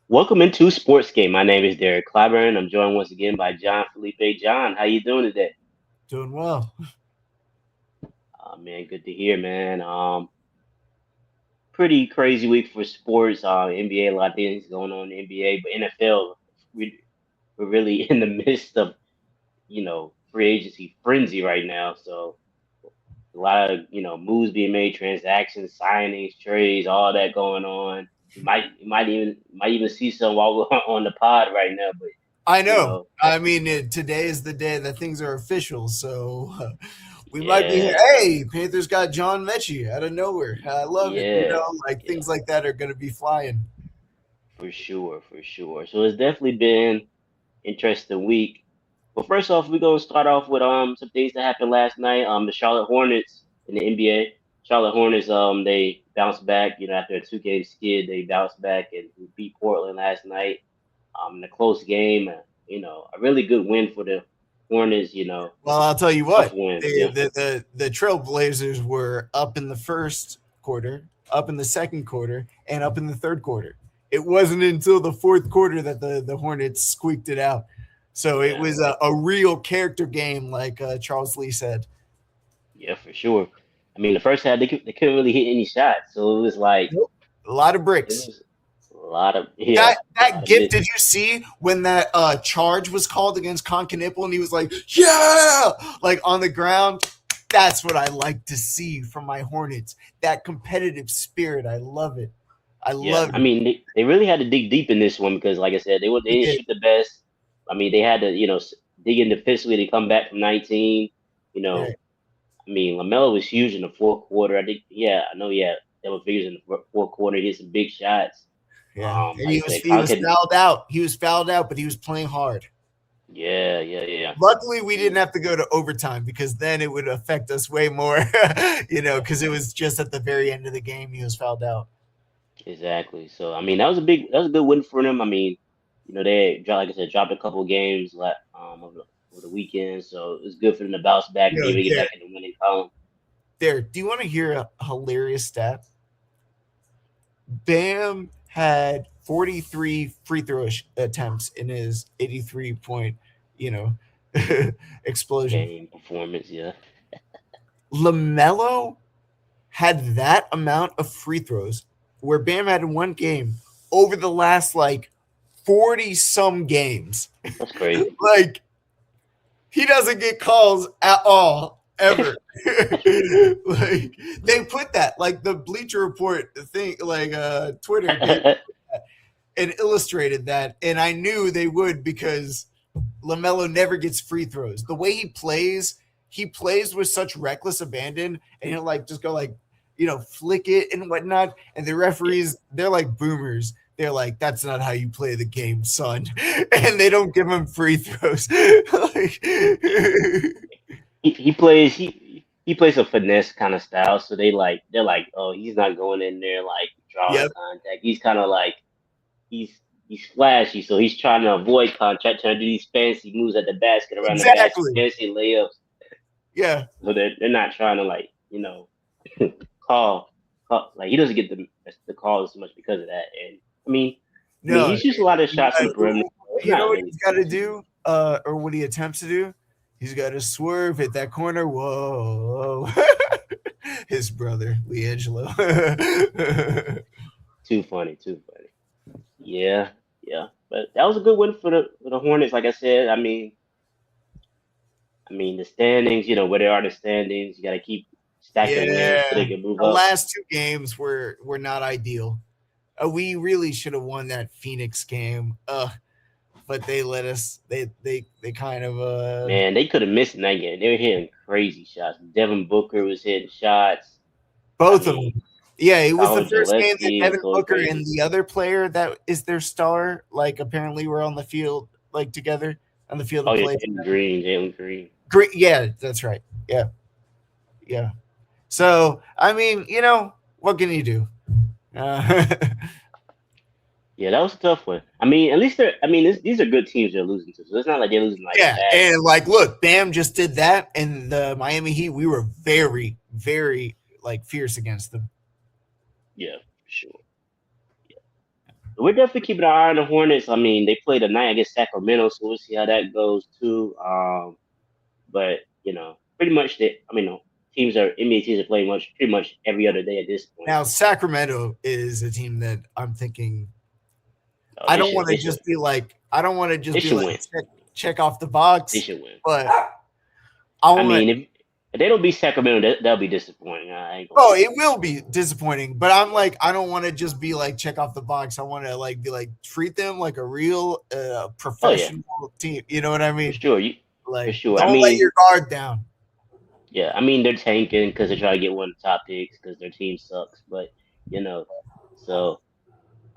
Welcome into Sports Game. My name is Derek Clyburn. I'm joined once again by John Felipe. John, how you doing today? Doing well. Man, good to hear, man. Pretty crazy week for sports. NBA, a lot of things going on in the NBA, but NFL, we're really in the midst of free agency frenzy right now. So a lot of moves being made, transactions, signings, trades, all that going on. You might even see some while we're on the pod right now, but I you know. know, I mean, today is the day that things are official, so we might be. yeah. Hey, Panthers got John Mechie out of nowhere. I love it. Yeah, Like yeah, things like that are going to be flying. for sure, for sure. So it's definitely been interesting week. But first off, we're gonna start off with some things that happened last night. The Charlotte Hornets in the NBA. Charlotte Hornets they bounced back. After a two-game skid, they bounced back and beat Portland last night. In a close game. A really good win for the Hornets. Well, I'll tell you Tough what. win. Yeah, The Trailblazers were up in the first quarter, up in the second quarter, and up in the third quarter. It wasn't until the fourth quarter that the Hornets squeaked it out. So it yeah, was a real character game, like Charles Lee said. yeah, for sure. I mean, the first half they couldn't really hit any shots, so it was like Nope. A lot of it bricks. was a lot of yeah, a That lot of gift, miss. did you see when that charge was called against Concanipple and he was like, yeah, like on the ground? That's what I like to see from my Hornets. That competitive spirit. I love it. I Yeah, love I it. mean they really had to dig deep in this one because, like I said, they They didn't did. shoot the best. I mean, they had to dig in defensively to come back from 19. You know, Right. I mean, Lamelo was huge in the fourth quarter. I think, yeah, I know, yeah, there were figures in the fourth quarter. He hit some big shots. Yeah. And Like I said, he was Concan, fouled out. He was fouled out, but he was playing hard. yeah, yeah, yeah, Luckily, we yeah, didn't have to go to overtime because then it would affect us way more, yeah, because it was just at the very end of the game he was fouled out. exactly. So I mean, that was a good win for them. I mean, they dropped, like I said, dropped a couple of games over the weekend, so it's good for them to bounce back and Yo, maybe get Derek, back in the winning column. Do you want to hear a hilarious stat? Bam had 43 free throw attempts in his 83 point, you know, explosion. Game performance, yeah. LaMelo had that amount of free throws where Bam had in one game over the last like 40 some games. That's crazy. Like, he doesn't get calls at all ever. Like, they put that, like the Bleacher Report thing, like Twitter did and illustrated that, and I knew they would because LaMelo never gets free throws. The way he plays with such reckless abandon, and he'll like just go like, flick it and whatnot. And the Yeah. referees, they're like boomers. They're like, that's not how you play the game, son. And they don't give him free throws. Like, He plays a finesse kind of style, so they're like, oh, he's not going in there like drawing yep, contact. He's kind of like he's flashy, so he's trying to avoid contact, trying to do these fancy moves at the basket, around the basket, exactly. fancy layups. Yeah. So they're not trying to like call, like he doesn't get the calls as much because of that. And I mean No, he shoots a lot of shots from the perimeter. So it's you know not what really he's got to do, or what he attempts to do? He's got to swerve, hit that corner. Whoa. His brother, Leangelo. too funny, too funny. Yeah, yeah. But that was a good win for the Hornets. Like I said, I mean the standings. Where they are in the standings. You got to keep stacking wins Yeah. so they can move The up. last two games were not ideal. We really should have won that Phoenix game. But they let us. They kind of Man, they could have missed in that game. They were hitting crazy shots. Devin Booker was hitting shots. I both of mean, them. Yeah, it was the Paolo first game that Gillespie was Devin going Booker and crazy. the other player that is their star, like apparently were on the field like together on the field Oh of yeah, play. Jalen Green. Great. Yeah, that's right. Yeah, yeah. So I mean, what can you do? Uh, Yeah, that was a tough one. I mean, at least they're. I mean, these are good teams they're losing to, so it's not like they're losing like yeah, bad and teams. like, look, Bam just did that, and the Miami Heat. We were very, very like fierce against them. Yeah, for sure. we're definitely keeping an eye on the Hornets. I mean, they play tonight against Sacramento, so we'll see how that goes too. But pretty much teams are NBA teams are playing pretty much every other day at this point. Now Sacramento is a team that I'm thinking Oh, I they don't should want to they should just be like I don't want to just they be should like win. check off the They box, should win. but I I want. mean, if they don't beat Sacramento, that'll be disappointing. I ain't gonna Oh, lie. it will be disappointing, but I'm like I don't want to just be like check off the box. I want to like be like treat them like a real Oh yeah, professional team. You know what I for mean? sure. For Like sure. I don't let mean, your guard down. yeah. I mean, they're tanking because they're trying to get one of the top picks because their team sucks. But you know, so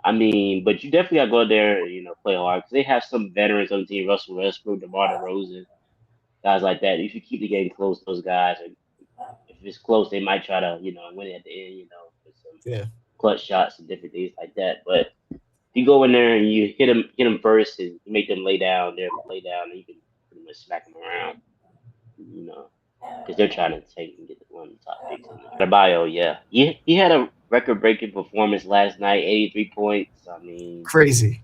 I mean, but you definitely got to go out there and play hard because they have some veterans on the team: Russell Westbrook, DeMar DeRozan, guys like that. If you keep the game close, those guys, and if it's close, they might try to win it at the end. With some Yeah, clutch shots and different things like that. But you go in there and you hit them first, and you make them lay down, lay down, and you can pretty much smack them around, you know, because they're trying to take and get one of the top picks in there. Adebayo, yeah, he had a record-breaking performance last night, 83 points. I mean, crazy.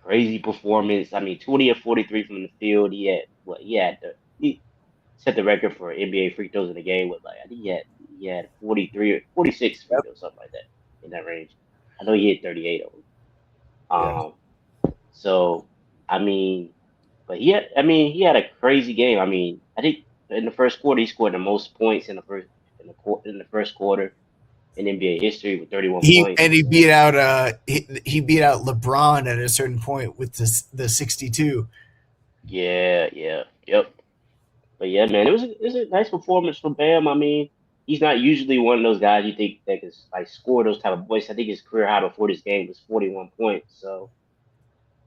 crazy performance. I mean, 20 of 43 from the field. He set the record for NBA free throws in the game with I think he had 43 or 46 free Yep. throws, something like that in that range. I know he hit 38 of them. Yeah. So I mean, but he had a crazy game. I mean, I think in the first quarter he scored the most points in the first quarter in NBA history with 31 points. He beat out he beat out LeBron at a certain point with the 62. Yeah, yeah, yep. But yeah, man, it was a nice performance from Bam. I mean, he's not usually one of those guys you think that can like score those type of points. I think his career high before this game was 41 points. So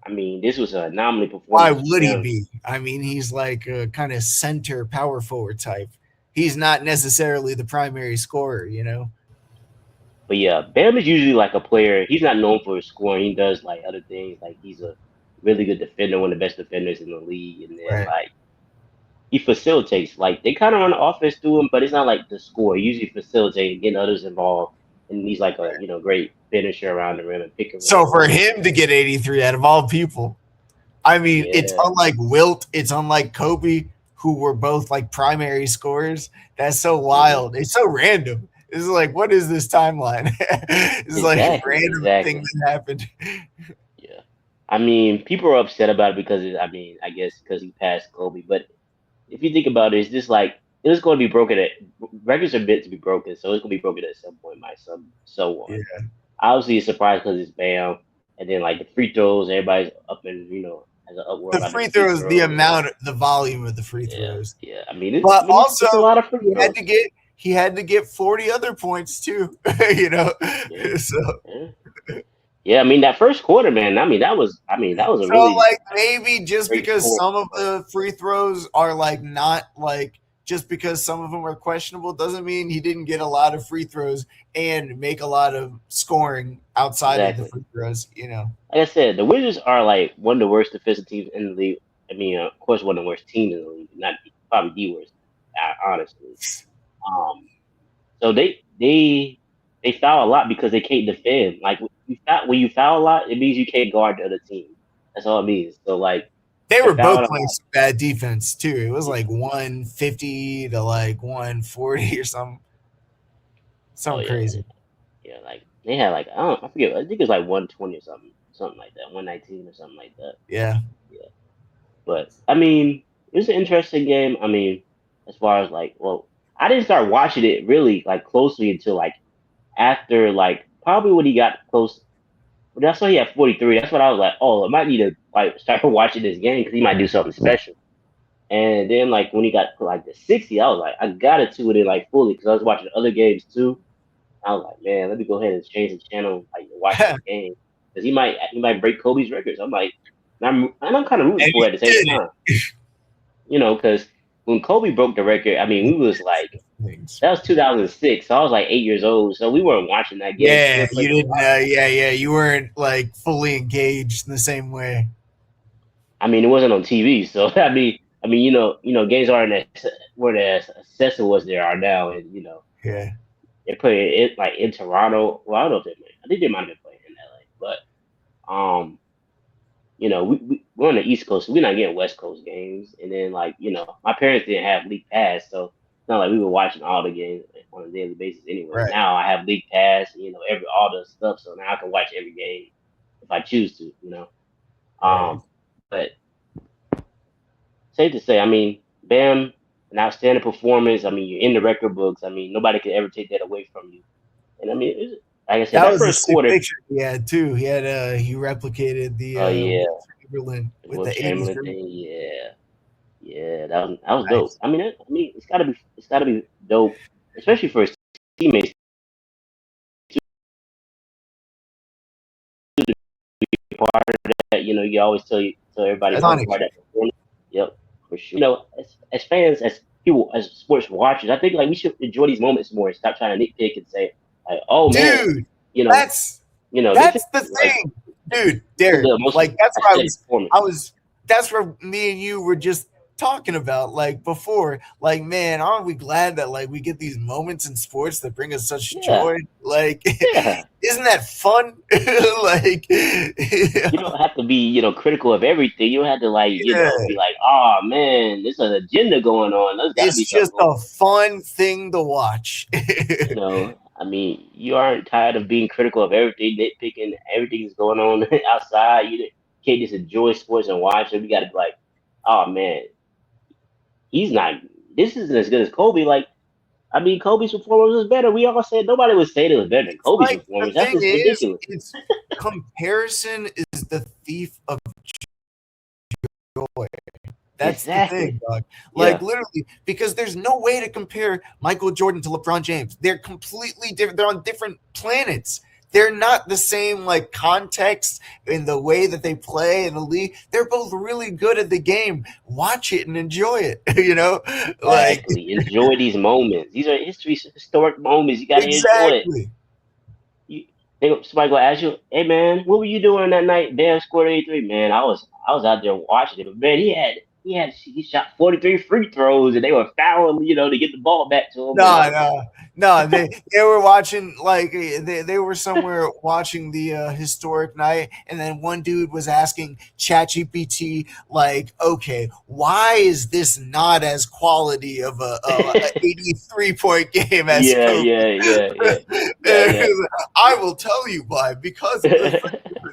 I mean, this was an anomaly Why performance for would he him. be? I mean, he's like a kind of center power forward type. He's not necessarily the primary scorer, you know. But yeah, Bam is usually like a player. He's not known for his scoring. He does like other things. Like he's a really good defender, one of the best defenders in the league. And then Right. like he facilitates. Like they kind of run the offense through him, but it's not like the score. He usually facilitating, getting others involved, and he's like a great finisher around the rim and pick and So for roll. him to get 83 out of all people, I mean, it's Yeah, unlike Wilt, it's unlike Kobe, who were both like primary scorers. That's so hmm wild. It's so random. It's like, what is this timeline? It's like a exactly, random thing exactly. that happened. Yeah, I mean, people are upset about it because I mean, I guess because he passed Kobe, but if you think about it, it's just like it's going to be broken. Records are meant to be broken, so it's going to be broken at some point by someone. Yeah. Obviously, it's surprised because it's Bam, and then like the free throws, everybody's up and has an uproar The about the free free throws, the throws. amount, the volume of the free Yeah, throws. yeah. But also It's a lot of free throws. he had to get 40 other points too, you know. Yeah, So yeah, yeah. I mean, that first quarter, man. I mean, that was a so really like maybe just great because performance. some of But the free throws are like not like just because some of them are questionable doesn't mean he didn't get a lot of free throws and make a lot of scoring outside of the exactly, free throws, you know. like I said, the Wizards are like one of the worst defensive teams in the league. I mean, of course, one of the worst teams in the league, not probably the worst, honestly. Um, So they foul a lot because they can't defend. Like when you foul a lot, it means you can't guard the other team. That's all it means. So like They they're were both fouling a playing lot. some bad defense too. It was Yeah. like 150 to like 140 or Oh something yeah, crazy. yeah. Like they had like I forget. I think it was like 120 or something like that. 119 or something like that. Yeah. Yeah. But I mean, it was an interesting game. I mean, as far as like, well, I didn't start watching it really like closely until like after like probably when he got close. But that's why he had 43. That's what I was like, oh, I might need to like start watching this game because he might do something special. And then like when he got to like the 60, I was like, I gotta tune in like fully because I was watching other games too. I was like, man, let me go ahead and change the channel like to watch this game because he might break Kobe's records. I'm like, and I'm kind of rooting And for he it at the same did it. time, because when Kobe broke the record, I mean, we was like Things. that was 2006, so I was like 8 years old, so we weren't watching that game. We Yeah, were you playing. didn't. Yeah. You weren't like fully engaged in the same way. I mean, it wasn't on TV, so I mean, games aren't weren't as accessible as they are now, and Yeah. they're playing it like in Toronto. Well, I don't know if they might. I think they might have been playing in LA, we're on the East Coast, so we're not getting West Coast games. And then like my parents didn't have league pass, so it's not like we were watching all the games on a daily basis. Anyway, Right. now I have league pass, and, every all the stuff, so now I can watch every game if I choose to. Right. But safe to say, I mean, Bam, an outstanding performance. I mean, you're in the record books. I mean, nobody could ever take that away from you. And I mean, like I said, That that was a first sick quarter. picture he had too. He replicated the Oh yeah, Will Chamberlain the with Will the '80s Chamberlain jersey. thing. Yeah, yeah, that was dope. Nice. I mean, it's gotta be dope, especially for his teammates to be part of that. You always tell everybody to be Iconic. part of that performance. Yep, for sure. As fans, as people, as sports watchers, I think like we should enjoy these moments more and stop trying to nitpick and say like, oh man, Dude, you know, that's this is that's the like thing. Dude, this is Derek. the most Like that's what aesthetic performance. I was that's what me and you were just talking about like before. Like, man, aren't we glad that like we get these moments in sports that bring us such Yeah, joy? Like yeah. isn't that fun? Like You don't have to be, critical of everything. You don't have to like, be yeah. like, oh man, there's an agenda going on. There's got to It's be something just going a on. fun thing to watch. I mean, you aren't tired of being critical of everything, nitpicking everything that's going on outside. You can't just enjoy sports and watch it. We got to be like, oh man, he's not. This isn't as good as Kobe. Like, I mean, Kobe's performance was better. We all said nobody would say it was better than It's Kobe's like the performance. That's thing just is, ridiculous. it's comparison is the thief of joy. That's the thing, Exactly. dog. Like Yeah. literally, because there's no way to compare Michael Jordan to LeBron James. They're completely different. They're on different planets. They're not the same like context in the way that they play in the league. They're both really good at the game. Watch it and enjoy it. Like Exactly. Enjoy these moments. These are historic moments. You got to enjoy it. exactly. You, somebody gonna ask you, "Hey man, what were you doing that night?" Bam scored 83. Man, I was out there watching it. But man, he shot 43 free throws, and they were fouling, to get the ball back to him. And No, no, no. They were watching like they were somewhere watching the historic night, and then one dude was asking ChatGPT like, "Okay, why is this not as quality of a 83-point game as yeah, Kobe?" yeah, yeah, yeah, yeah, And yeah, I will tell you why because of the free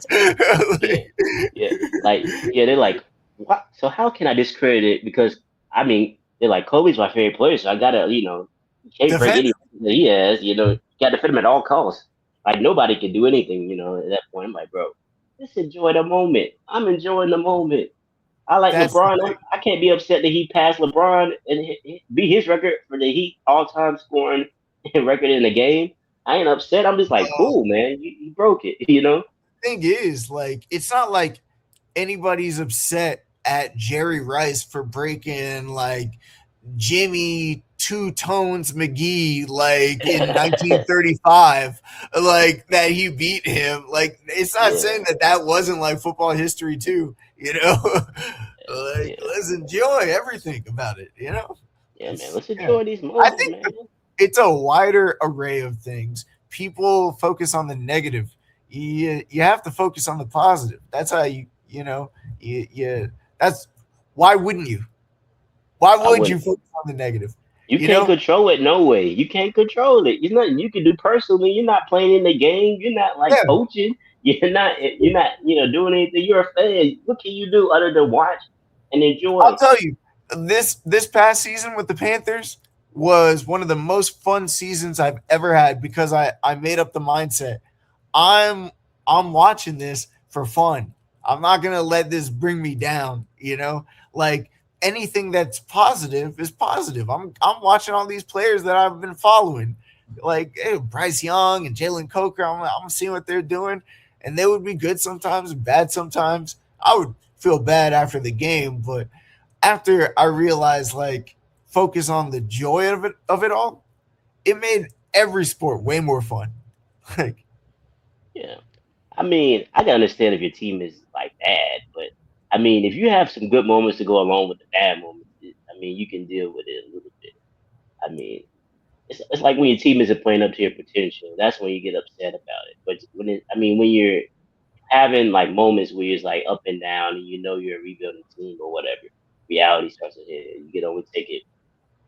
yeah, throws. yeah. Like, yeah, they're like, what? So how can I discredit it? Because I mean, they're like, Kobe's my favorite player, so I gotta, you can't break Defend any record that he has. You gotta defend him at all costs. Like nobody can do anything. At that point, I'm like, bro, just enjoy the moment. I'm enjoying the moment. I like that's the LeBron. thing. I can't be upset that he passed LeBron and be his record for the Heat all-time scoring record in the game. I ain't upset. I'm just like, Uh, cool, man. You broke it. thing is, like, it's not like anybody's upset at Jerry Rice for breaking like Jimmy Two Tones McGee like in 1935, like that he beat him. Like it's not Yeah, saying that that wasn't like football history too, you know. Like yeah, let's enjoy everything about it, you know. yeah, man. It's Let's yeah. enjoy these I moments, think man. it's a wider array of things. People focus on the negative. You have to focus on the positive. That's how you that's why wouldn't you? Why I would wouldn't. you focus on the negative? You You can't know? control it, no way. You can't control it. There's nothing you can do personally. You're not playing in the game. You're not like Yeah. coaching. You're not doing anything. You're a fan. What can you do other than watch and I'll enjoy? tell you, this past season with the Panthers was one of the most fun seasons I've ever had because I made up the mindset. I'm I'm watching this for fun. I'm not gonna let this bring me down, you know? Like anything that's positive is positive. I'm watching all these players that I've been following. Like Bryce Young and Jalen Coker, I'm seeing what they're doing, and they would be good sometimes and bad sometimes. I would feel bad after the game, but after I realized like focus on the joy of it all, it made every sport way more fun. Like Yeah. I mean, I can understand if your team is like bad, but I mean, if you have some good moments to go along with the bad moments, I mean, you can deal with it a little bit. I mean, it's like when your team isn't playing up to your potential. That's when you get upset about it. But when when you're having like moments where it's like up and down, and you know you're a rebuilding team or whatever. Reality starts to hit. You can only take it.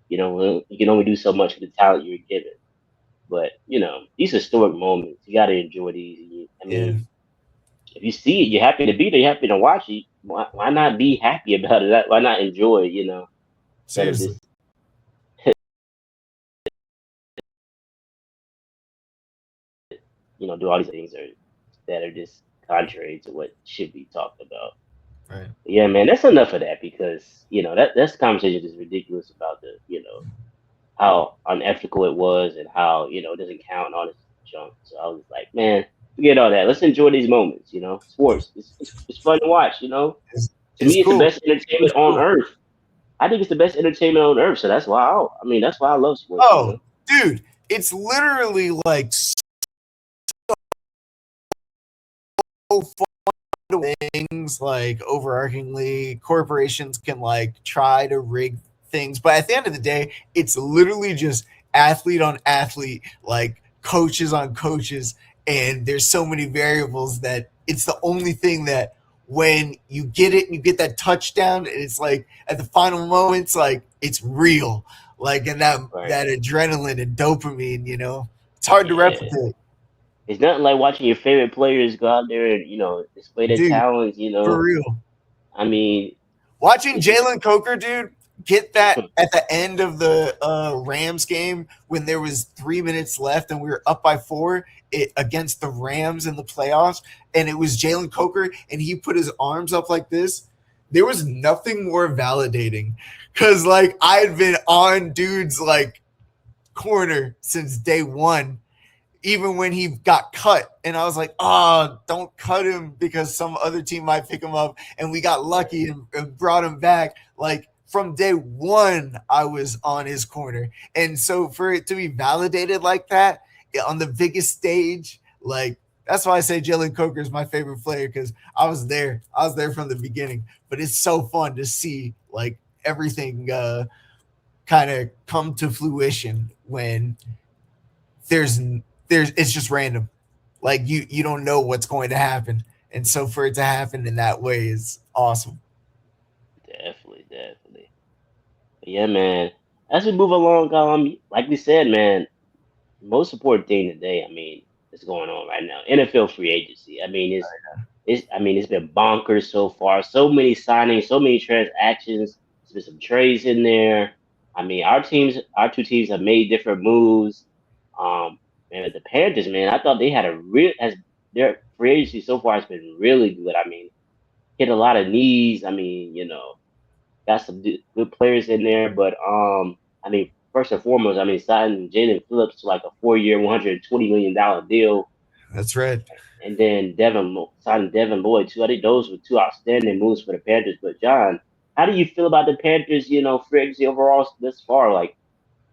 You can only do so much with the talent you're given. But these historic moments, you got to enjoy these. I Yeah, mean, if you see it, you're happy to be there. You're happy to watch it. Why not be happy about it? Why not enjoy it? Instead of seriously. just do all these things that are just contrary to what should be talked about. Right. Yeah, man, that's enough of that because that's conversation is ridiculous about the how unethical it was and how it doesn't count and all this junk. So I was like, man, forget all that. Let's enjoy these moments. Sports. It's fun to watch. It's, To it's me, it's the cool. best entertainment It's on cool. earth. I think it's the best entertainment on earth. So that's why I love sports. Oh, dude, it's literally like so things like overarchingly corporations can like try to rig things, but at the end of the day it's literally just athlete on athlete, like coaches on coaches, and there's so many variables that it's the only thing that when you get it and you get that touchdown and it's like at the final moments, like it's real, like, and that Right. that adrenaline and dopamine, it's hard to Yeah. replicate. It's nothing like watching your favorite players go out there and display their Dude, talents. for real. I mean, Watching it's just Jalen Coker, dude, get that at the end of the Rams game when there was 3 minutes left and we were up by four against the Rams in the playoffs, and it was Jalen Coker and he put his arms up like this. There was nothing more validating because like I had been on dude's like corner since day one, even when he got cut. And I was like, oh, don't cut him because some other team might pick him up. And we got lucky and brought him back. Like from day one, I was on his corner. And so for it to be validated like that on the biggest stage, like that's why I say Jalen Coker is my favorite player because I was there. I was there from the beginning. But it's so fun to see like everything kind of come to fruition when there's there's it's just random. Like you don't know what's going to happen, and so for it to happen in that way is awesome. definitely, definitely. But yeah, man. As we move along, like we said, man, most important thing today, I mean, is going on right now. NFL free agency. It's been bonkers so far. So many signings, so many transactions. There's been some trades in there. I mean, our two teams have made different moves. Man, the Panthers, man, I thought they had their free agency so far has been really good. I mean, hit a lot of knees. I mean, got some good players in there, but I mean, first and foremost, I mean, signing Jalen Phillips to like a 4 year, $120 million deal, That's right. and then signing Devin Lloyd too. I think those were two outstanding moves for the Panthers. But John, how do you feel about the Panthers? Free agency overall this far? Like,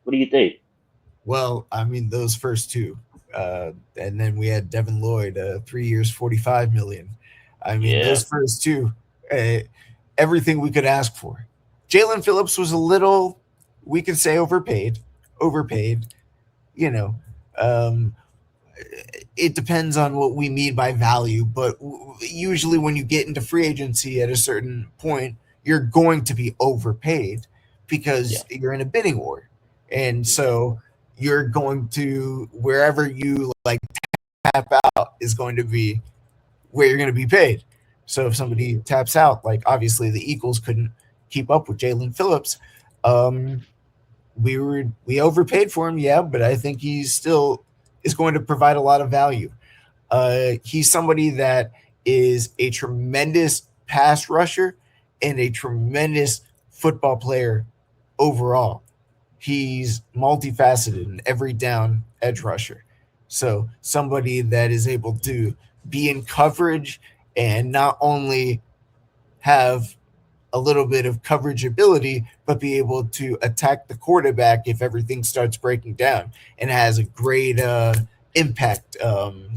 what do you think? Well, I mean those first two, and then we had Devin Lloyd, 3 years, 45 million. I mean Yeah, those first two, uh, everything we could ask for. Jalen Phillips was a little, we could say overpaid. You know, um, it depends on what we mean by value, but usually when you get into free agency at a certain point, you're going to be overpaid yeah, because you're in a bidding war. And yeah, so you're going to wherever you like tap out is going to be where you're going to be paid. So if somebody hmm taps out, like obviously the Eagles couldn't keep up with Jalen Phillips. Um, we overpaid for him, yeah, but I think he still is going to provide a lot of value. He's somebody that is a tremendous pass rusher and a tremendous football player overall. He's multifaceted in every down edge rusher. So somebody that is able to be in coverage and not only have a little bit of coverage ability, but be able to attack the quarterback if everything starts breaking down, and has a great impact.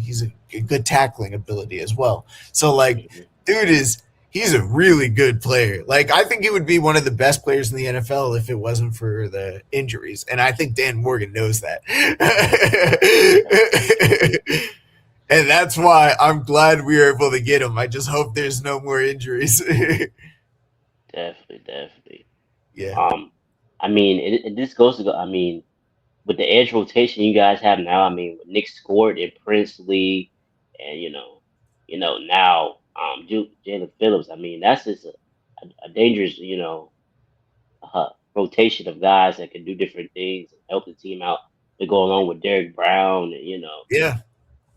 He's a good tackling ability as well. So like, hmm dude is he's a really good player. Like I think he would be one of the best players in the NFL if it wasn't for the injuries, and I think Dan Morgan knows that. And that's why I'm glad we were able to get him. I just hope there's no more injuries. Definitely, definitely. Yeah. Um, I mean, this goes to go. I mean, with the edge rotation you guys have now, I mean, with Nick Scott and Princely, and now Jalen Phillips. I mean, that's just a dangerous, rotation of guys that can do different things and help the team out. To go along with Derek Brown, and Yeah.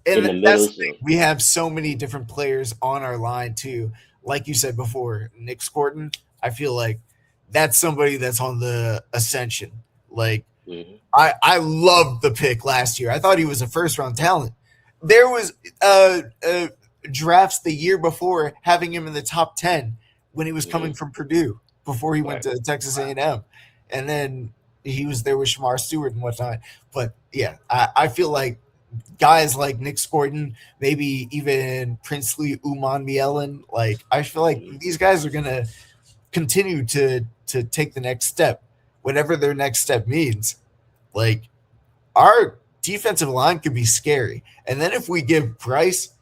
in And the that's middle. the thing. So, We have so many different players on our line too. Like you said before, Nick Scorton, I feel like that's somebody that's on the ascension. Like hmm I loved the pick last year. I thought he was a first round talent. There was drafts the year before having him in the top 10 when he was coming hmm from Purdue before he went right. to Texas A&M, and then he was there with Shamar Stewart and whatnot. But yeah, I feel like guys like Nick Scorton, maybe even Princely Uman Mielen, like I feel like hmm these guys are gonna continue to take the next step, whatever their next step means. Like our defensive line could be scary. And then if we give Bryce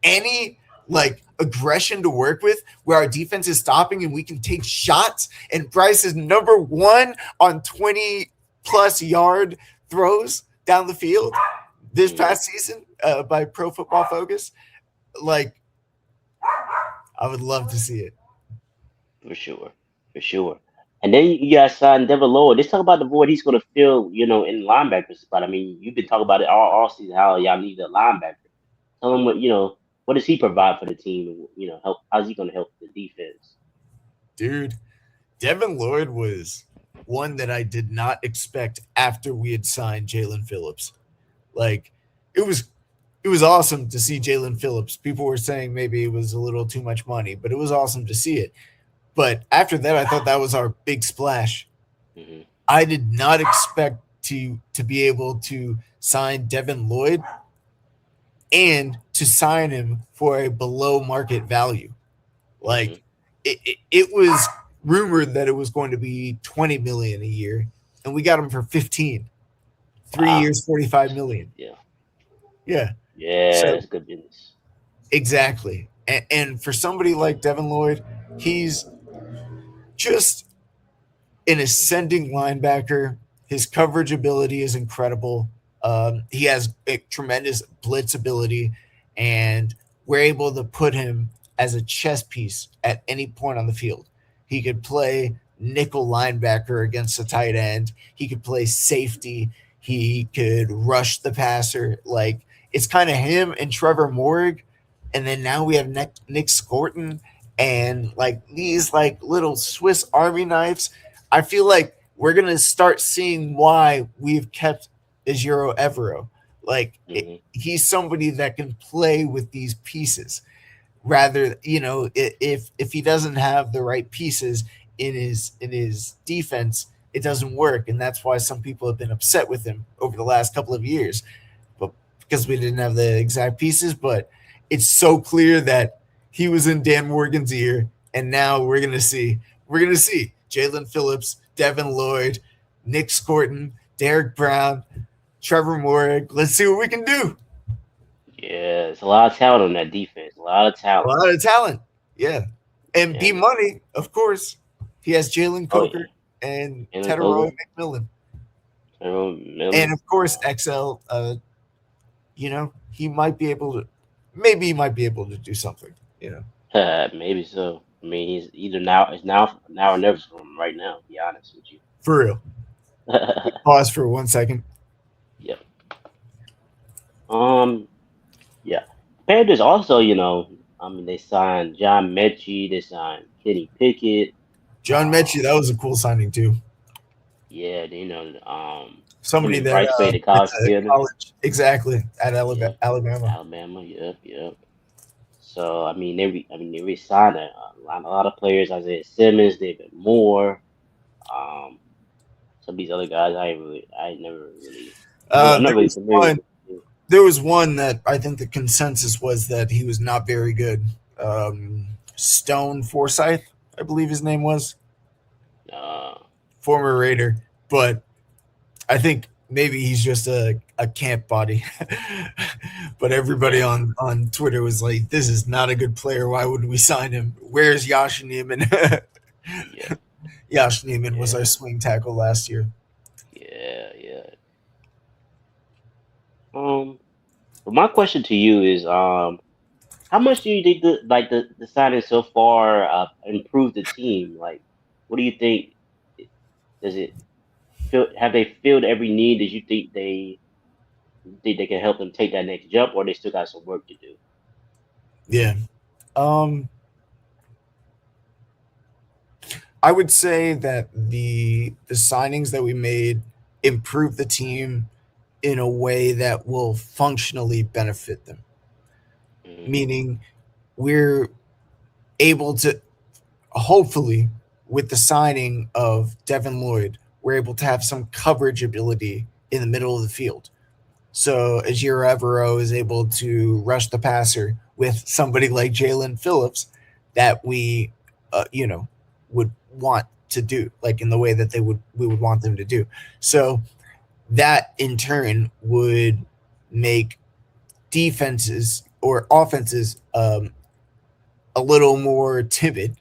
any like aggression to work with where our defense is stopping and we can take shots and Bryce is number 1 on 20 plus yard throws down the field this hmm past season by Pro Football Focus, like I would love to see it. For sure, for sure. And then you guys signed Devin Lloyd. Let's talk about the void he's going to fill, in linebacker spot. I mean, you've been talking about it all season how y'all need a linebacker. Tell him what does he provide for the team? And, help. How's he going to help the defense? Dude, Devin Lloyd was one that I did not expect after we had signed Jalen Phillips. Like it was it was awesome to see Jalen Phillips. People were saying maybe it was a little too much money, but it was awesome to see it. But after that, I thought that was our big splash. hmm I did not expect to be able to sign Devin Lloyd and to sign him for a below market value. hmm Like it was rumored that it was going to be 20 million a year, and we got him for 15. Three Wow, years, 45 that's a good million. deal. Yeah. Yeah, So that's good business. exactly. And for somebody like Devin Lloyd, he's just an ascending linebacker. His coverage ability is incredible. He has a tremendous blitz ability, and we're able to put him as a chess piece at any point on the field. He could play nickel linebacker against a tight end. He could play safety. He could rush the passer. Like it's kind of him and Trevor Morrig, and then now we have Nick Scorton and like these like little Swiss Army knives. I feel like we're gonna start seeing why we've kept Ejiro Evero. Like hmm he's somebody that can play with these pieces. Rather, if he doesn't have the right pieces in his defense, it doesn't work, and that's why some people have been upset with him over the last couple of years. But because we didn't have the exact pieces, but it's so clear that he was in Dan Morgan's ear, and now we're gonna see Jalen Phillips, Devin Lloyd, Nick Scorton, Derek Brown, Trevor Morrig. Let's see what we can do. Yeah, it's a lot of talent on that defense. A lot of A talent. lot of talent. Yeah. And Yeah, B man. Money, of course. He has Jalen Oh Coker yeah, and Jalen Tetaroa Coker, McMillan. And Millen. of course XL, he might be able to maybe he might be able to do something. Maybe so. I mean, he's either now it's now or never for him right now. To be honest with you. For real. Pause for 1 second. Yeah. Um. Yeah. Panthers also, I mean, they signed John Mechie. They signed Kenny Pickett. John Mechie, that was a cool signing too. Yeah. Him Somebody and that Bryce played at went college to together. college exactly at Yep. Alabama. Alabama. Yep. Yep. So I mean, they re-signed a lot of players. Isaiah Simmons, David Moore. Um. Some of these other guys, I never really, I'm There not really was familiar one. with. There was one that I think the consensus was that he was not very good. Stone Forsyth, I believe his name was, Uh, former Raider, but I think maybe he's just a a camp body. But everybody Yeah, on Twitter was like, "This is not a good player. Why would we sign him? Where's Yash Neiman?" yeah, Yash Neiman was our yeah, swing tackle last year. yeah. Um, but my question to you is, how much do you think the signing so far improved the team? Like, what do you think? Does it feel have they filled every need that you think they can help them take that next jump, or they still got some work to do? Yeah. Um, I would say that the signings that we made improve the team in a way that will functionally benefit them. Hmm. Meaning, we're able to hopefully with the signing of Devin Lloyd, we're able to have some coverage ability in the middle of the field. So Ajiro Evero is able to rush the passer with somebody like Jalen Phillips that we would want to do, like in the way that we would want them to do. So that in turn would make defenses or offenses a little more timid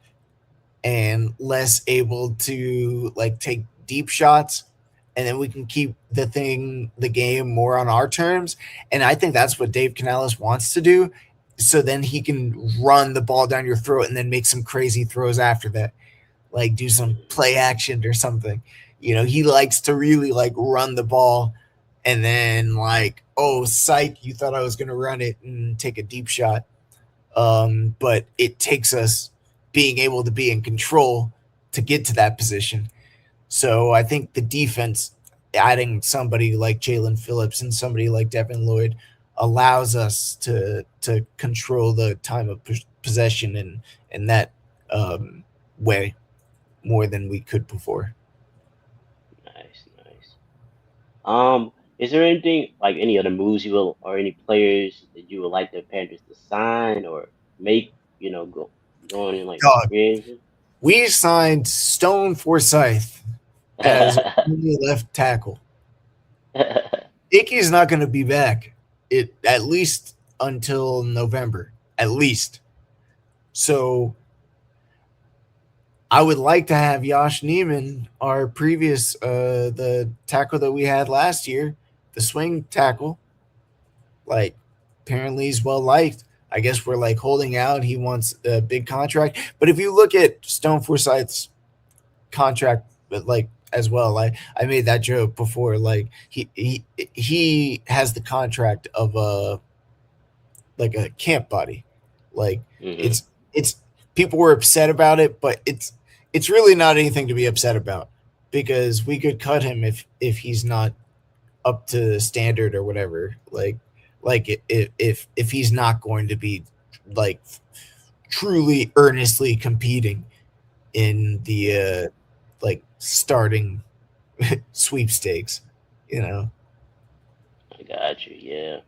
and less able to like take deep shots, and then we can keep the game more on our terms. And I think that's what Dave Canales wants to do, so then he can run the ball down your throat and then make some crazy throws after that, like do some Hmm. play action or something. He likes to really like run the ball and then like, oh psych, you thought I was going to run it and take a deep shot. But it takes us being able to be in control to get to that position. So I think the defense, adding somebody like Jalen Phillips and somebody like Devin Lloyd, allows us to control the time of possession in that way more than we could before. Nice, nice. Is there anything like any other moves you will or any players that you would like the Panthers to sign or make? Going in like Dog, free agency. we signed Stone Forsyth as our only left tackle. Ickey's not going to be back it at least until November, at least. So I would like to have Josh Neiman, our previous the tackle that we had last year, the swing tackle. Like apparently he's well liked. I guess we're like holding out. He wants a big contract. But if you look at Stone Forsyth's contract, but like as well, I made that joke before. Like he has the contract of a camp body. Like Hmm. it's people were upset about it, but it's really not anything to be upset about because we could cut him if he's not up to standard or whatever. Like if he's not going to be like truly earnestly competing in the Yeah, like starting sweepstakes, you know. I got you. Yeah.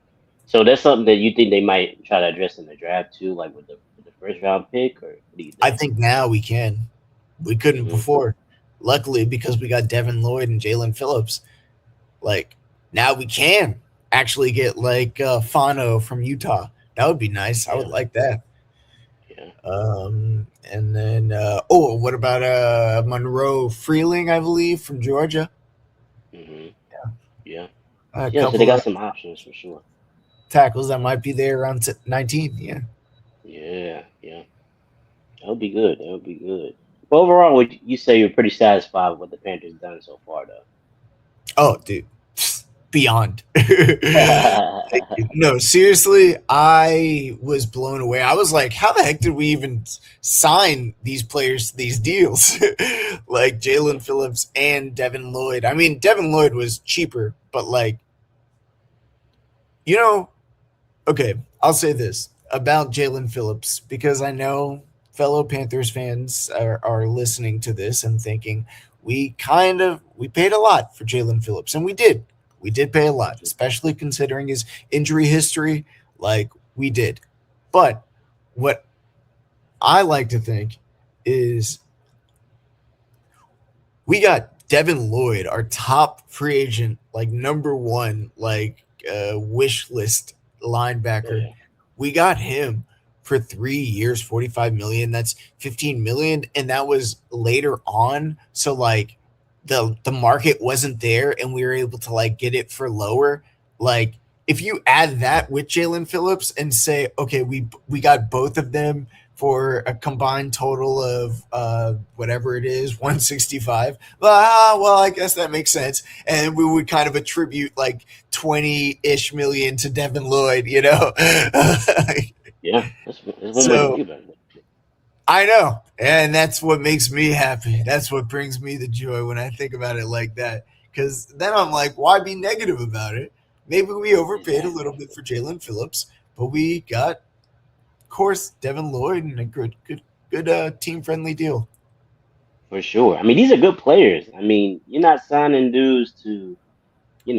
So that's something that you think they might try to address in the draft too, like with the first round pick, or what do you I think? think now we can. We couldn't Hmm. before. Luckily, because we got Devin Lloyd and Jalen Phillips, like now we can actually get like Fano from Utah. That would be nice. I would Yeah, like that. yeah. And then what about Monroe Freeling? I believe from Georgia. Hmm. Yeah, A yeah. So they couple got of some options for sure. tackles that might be there around 19. Yeah. Yeah, yeah. That would be good. That would be good. But overall, would you say you're pretty satisfied with what the Panthers done so far, Oh, dude, beyond. Thank though? you. No, seriously, I was blown away. I was like, how the heck did we even sign these players to these deals? Like Yeah. Jalen Phillips and Devin Lloyd. I mean, Devin Lloyd was cheaper, but like, you know, okay, I'll say this about Jalen Phillips because I know fellow Panthers fans are listening to this and thinking we paid a lot for Jalen Phillips, and we did pay a lot, Mhm. especially considering his injury history. Like we did, but what I like to think is we got Devin Lloyd, our top free agent, like number one, like wish list linebacker. Yeah, We got him for 3 years, 45 million. That's 15 million, and that was later on. So like the market wasn't there, and we were able to like get it for lower. Like if you add that with Jalen Phillips and say, okay, we got both of them for a combined total of whatever it is, 165. Well, I guess that makes sense. And we would kind of attribute like 20-ish million to Devin Lloyd, you know? yeah. That's one way to So think about it. I know. And that's what makes me happy. That's what brings me the joy when I think about it like that. Because then I'm like, why be negative about it? Maybe we overpaid a little Exactly. bit for Jalen Phillips, but we got, of course, Devin Lloyd and a good team friendly deal. For sure. I mean, these are good players. I mean, you're not signing dudes to,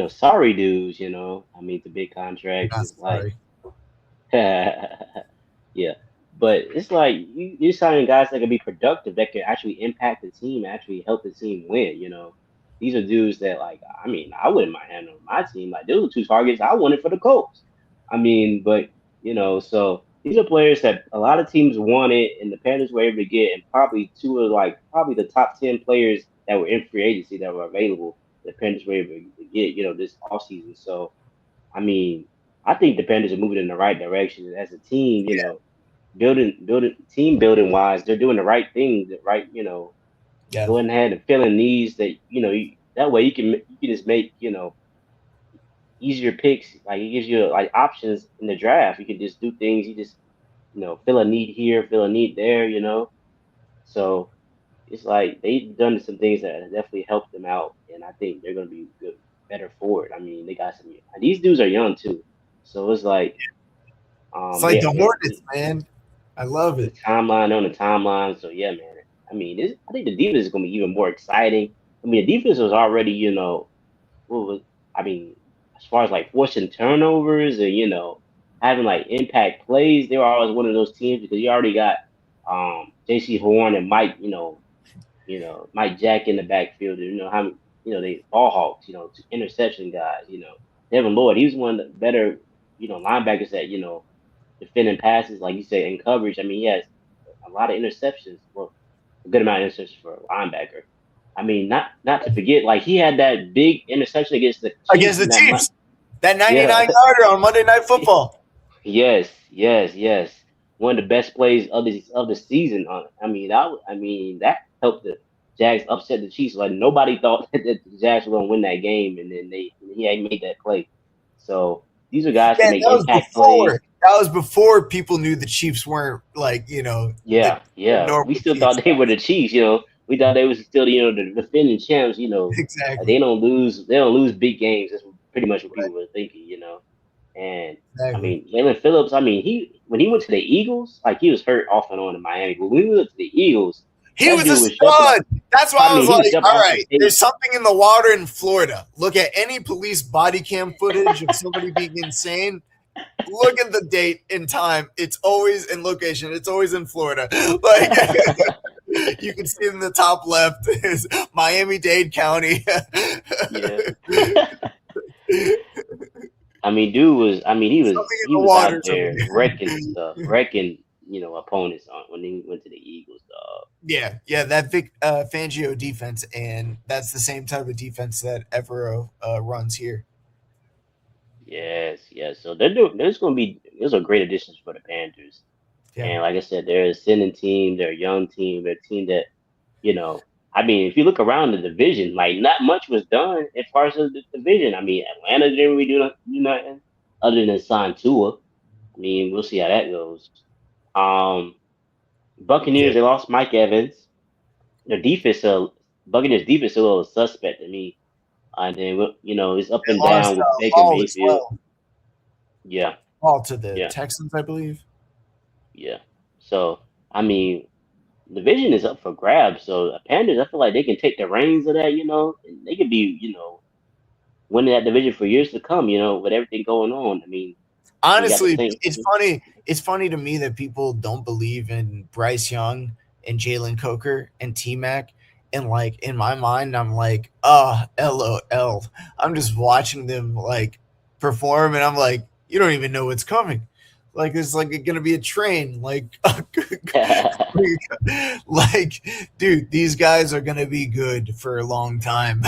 sorry dudes, I mean, to big contracts. Not It's like, sorry. yeah. But it's like you're signing guys that can be productive, that can actually impact the team, actually help the team win, These are dudes that, like, I mean, I wouldn't mind having on my team. Like, those are two targets I wanted for the Colts. I mean, but, so these are players that a lot of teams wanted and the Panthers were able to get, and probably two of, like, probably the top 10 players that were in free agency that were available, the Panthers were able to get, this offseason. So, I mean, I think the Panthers are moving in the right direction as a team. Building team building wise, they're doing the right things. The right, Yeah. going ahead and filling needs that that way you can just make easier picks. Like it gives you like options in the draft. You can just do things. You just fill a need here, fill a need there. So it's like they've done some things that have definitely helped them out, and I think they're going to be good, better for it. I mean, they got some. These dudes are young too, so it's like It's like the they Hornets, man. I love the it. timeline on the timeline. So yeah, man. I mean, I think the defense is going to be even more exciting. I mean, the defense was already, what was I mean, as far as like forcing turnovers and having like impact plays, they were always one of those teams because you already got J.C. Horn and Mike, Mike Jack in the backfield. How they ball hawks, interception guys. Devin Lloyd, he was one of the better linebackers that defending passes, like you say, in coverage. I mean, he has a lot of interceptions. Well, a good amount of interceptions for a linebacker. I mean, not to forget, like he had that big interception against the Chiefs Against the in that month. Chiefs. That Yeah. 99-yarder on Monday Night Football. Yes, yes, yes. One of the best plays of the season. I mean that helped the Jags upset the Chiefs. Like nobody thought that the Jags were gonna win that game, and then he had made that play. So these are guys that Man, make impact plays. that was before people knew the Chiefs weren't like, Yeah, the yeah. We normal still Chiefs. thought they were the Chiefs. We thought they was still the defending champs. Exactly. They don't lose. They don't lose big games. That's pretty much what Right. people were thinking. And I Exactly. mean, Jalen Phillips. I mean, when he went to the Eagles, like he was hurt off and on in Miami, but when he went to the Eagles, He that was a dude was jumping. stud. That's I why I was mean, he was like, jumping all off the right, there's stage. something in the water in Florida. Look at any police body cam footage of somebody being insane. Look at the date and time. It's always in location. It's always in Florida. Like you can see in the top left is Miami-Dade County. Yeah. I mean, dude was. I mean, he was. Something in He the was out waters over there wrecking there. stuff, wrecking opponents on when he went to the Eagles, dog. Yeah, that Vic Fangio defense, and that's the same type of defense that Evero runs here. Yes, yes. So they're doing. There's going to be. Those are great additions for the Panthers. Yeah, And like I said, they're a ascending team. They're a young team. They're a team that you know. I mean, if you look around the division, like not much was done as far as the division. I mean, Atlanta didn't really do nothing other than sign Tua. I mean, we'll see how that goes. Um, yeah. Buccaneers they lost Mike Evans. Their defense, Buccaneers defense, is a little suspect to me. And then it's up They and lost down with Baker Hall as Mayfield. well. Yeah, Hall to the yeah, Texans, I believe. yeah. So I mean, the division is up for grabs. So the Panthers, I feel like they can take the reins of that, and they could be, winning that division for years to come. With everything going on. I mean, you got the Honestly, Saints. it's funny. It's funny to me that people don't believe in Bryce Young and Jalen Coker and T Mac, and like in my mind, I'm like, oh, LOL. I'm just watching them like perform, and I'm like, you don't even know what's coming. Like it's like gonna be a train. Like, like, dude, these guys are gonna be good for a long time.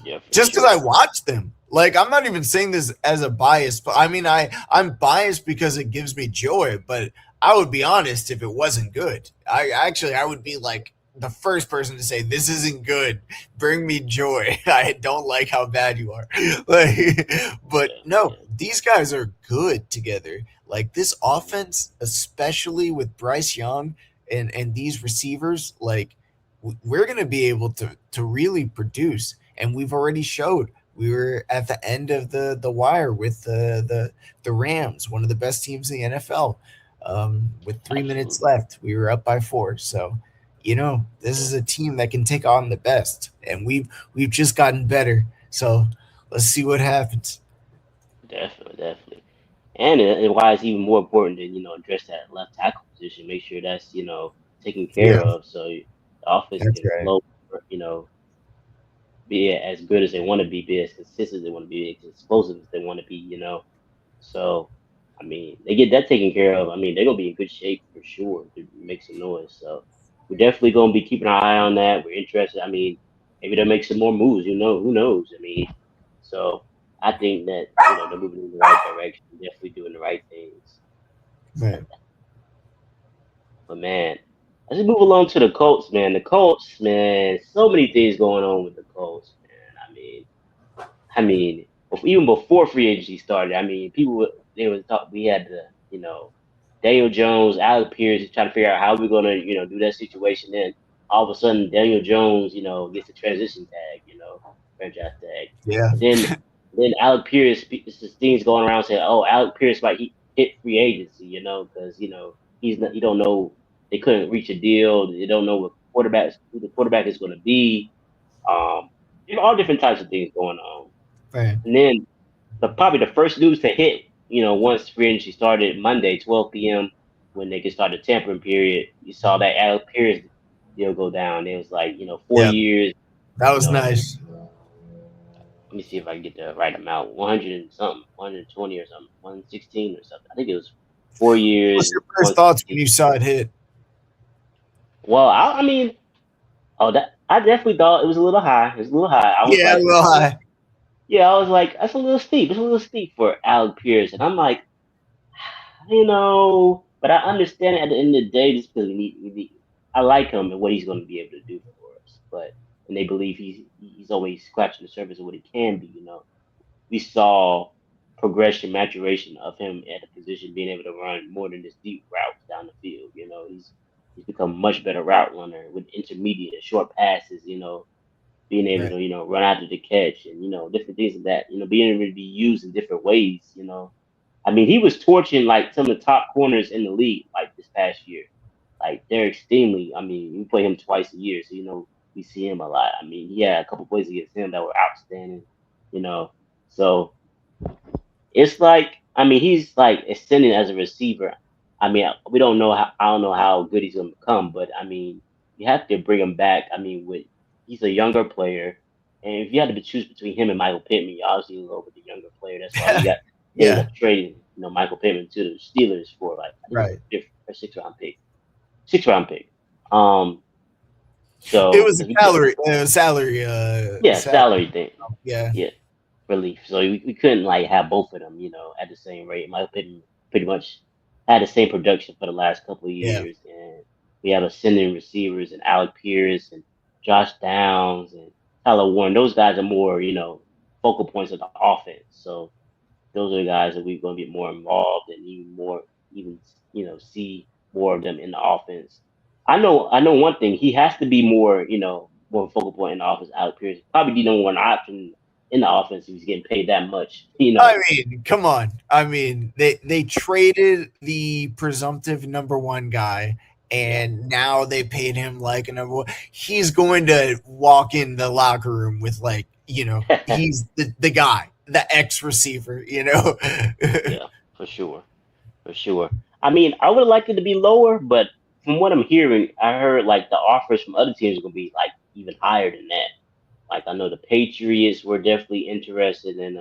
Yeah, for Just because I sure. watch them. Like I'm not even saying this as a bias, but I mean I'm biased because it gives me joy. But I would be honest if it wasn't good. I would be like the first person to say this isn't good. Bring me joy. I don't like how bad you are. Like, but Yeah, no, yeah, these guys are good together. Like this offense, especially with Bryce Young and these receivers, like we're going to be able to really produce, and we've already showed we were at the end of the wire with the Rams, one of the best teams in the NFL. With 3 minutes absolutely. left, we were up by four. So, this Yeah, is a team that can take on the best, and we've just gotten better. So let's see what happens. definitely, definitely. And why it's even more important to address that left tackle position, make sure that's taken care Yeah, of, so the offense that's can right. flow, be as good as they want to be as consistent as they want to be, as explosive as they want to be. So, I mean, they get that taken care of. I mean, they're gonna be in good shape for sure to make some noise. So, we're definitely gonna be keeping our eye on that. We're interested. I mean, maybe they'll make some more moves. Who knows? I mean, so I think that they're moving in the right direction. Definitely doing the right things. Right. But man, let's move along to the Colts, man. The Colts, man, so many things going on with the Colts, man. I mean, even before free agency started, I mean, they was talk. We had the Daniel Jones, Alec Pierce, trying to figure out how we're gonna do that situation. Then all of a sudden, Daniel Jones, gets a transition tag, franchise tag, Yeah. and then Alec Pierce, this things going around saying, oh, Alec Pierce might hit free agency, because he's not, you don't know, they couldn't reach a deal, they don't know who the quarterback is going to be, um, all different types of things going on. Right. And then probably the first news to hit, once free agency started Monday, 12 p.m., when they could start the tampering period, you saw that Alec Pierce deal go down. It was like, 4 Yeah. years, That you was know, nice. let me see if I can get the right amount, 100 and something, 120 or something, 116 or something. I think it was 4 years, What's your first thoughts 116. when you saw it hit? Well, I mean, oh, that I definitely thought it was a little high. It was a little high. I was Yeah, like, well, yeah, I was like, that's a little steep. It's a little steep for Alec Pierce. And I'm like, but I understand it at the end of the day, just because we need, I like him and what he's going to be able to do for us. And they believe he's always scratching the surface of what he can be. We saw progression, maturation of him at a position, being able to run more than just deep routes down the field. He's become a much better route runner with intermediate and short passes. Being able right. to run after the catch and different things like that. Being able to be used in different ways. I mean, he was torching like some of the top corners in the league like this past year. Like Derek Stingley, I mean, we play him twice a year, so we see him a lot. I mean, he had a couple plays against him that were outstanding. You know, so it's like, I mean, he's like ascending as a receiver. I mean, we don't know how, I don't know how good he's going to become, but I mean, you have to bring him back. I mean, he's a younger player, and if you had to choose between him and Michael Pittman, you obviously go with the younger player. That's why ended Yeah, up trading, Michael Pittman to the Steelers for like I think it was right. a 6th round pick, 6th round pick. Um, It so was a because we could, salary, yeah, salary. salary thing, Yeah, yeah, relief. So we couldn't like have both of them, at the same rate. Michael Pittman pretty much had the same production for the last couple of yeah. years, and we have ascending receivers and Alec Pierce and Josh Downs and Tyler Warren. Those guys are more, focal points of the offense. So those are the guys that we're going to get more involved and even see more of them in the offense. I know one thing. He has to be more focal point in the offense. Alec Pierce probably the number one option in the offense if he's getting paid that much. I mean, come on. I mean, they traded the presumptive number one guy, Yeah, and now they paid him like a number one. He's going to walk in the locker room with like, he's the guy, the ex receiver. yeah, for sure, for sure. I mean, I would like it to be lower, but from what I'm hearing, I heard like the offers from other teams are gonna be like even higher than that. Like I know the Patriots were definitely interested in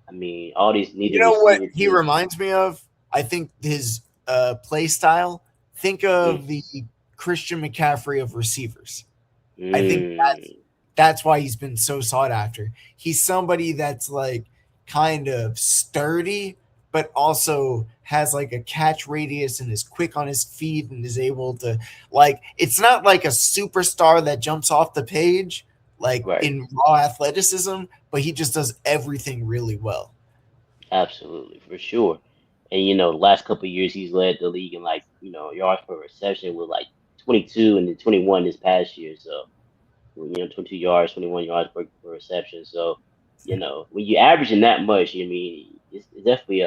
I mean, all these You needed know what receiver he teams. reminds me of? I think his play style. Think Mm, of the Christian McCaffrey of receivers. I think mm, that's why he's been so sought after. He's somebody that's like kind of sturdy, but also has like a catch radius and is quick on his feet and is able to like it's not like a superstar that jumps off the page like right. in raw athleticism, but he just does everything really well. Absolutely, for sure. And the last couple of years he's led the league in like, yards per reception with like 22 and then 21 this past year. So, 22 yards, 21 yards per reception. So, when you're averaging that much, I mean, it's definitely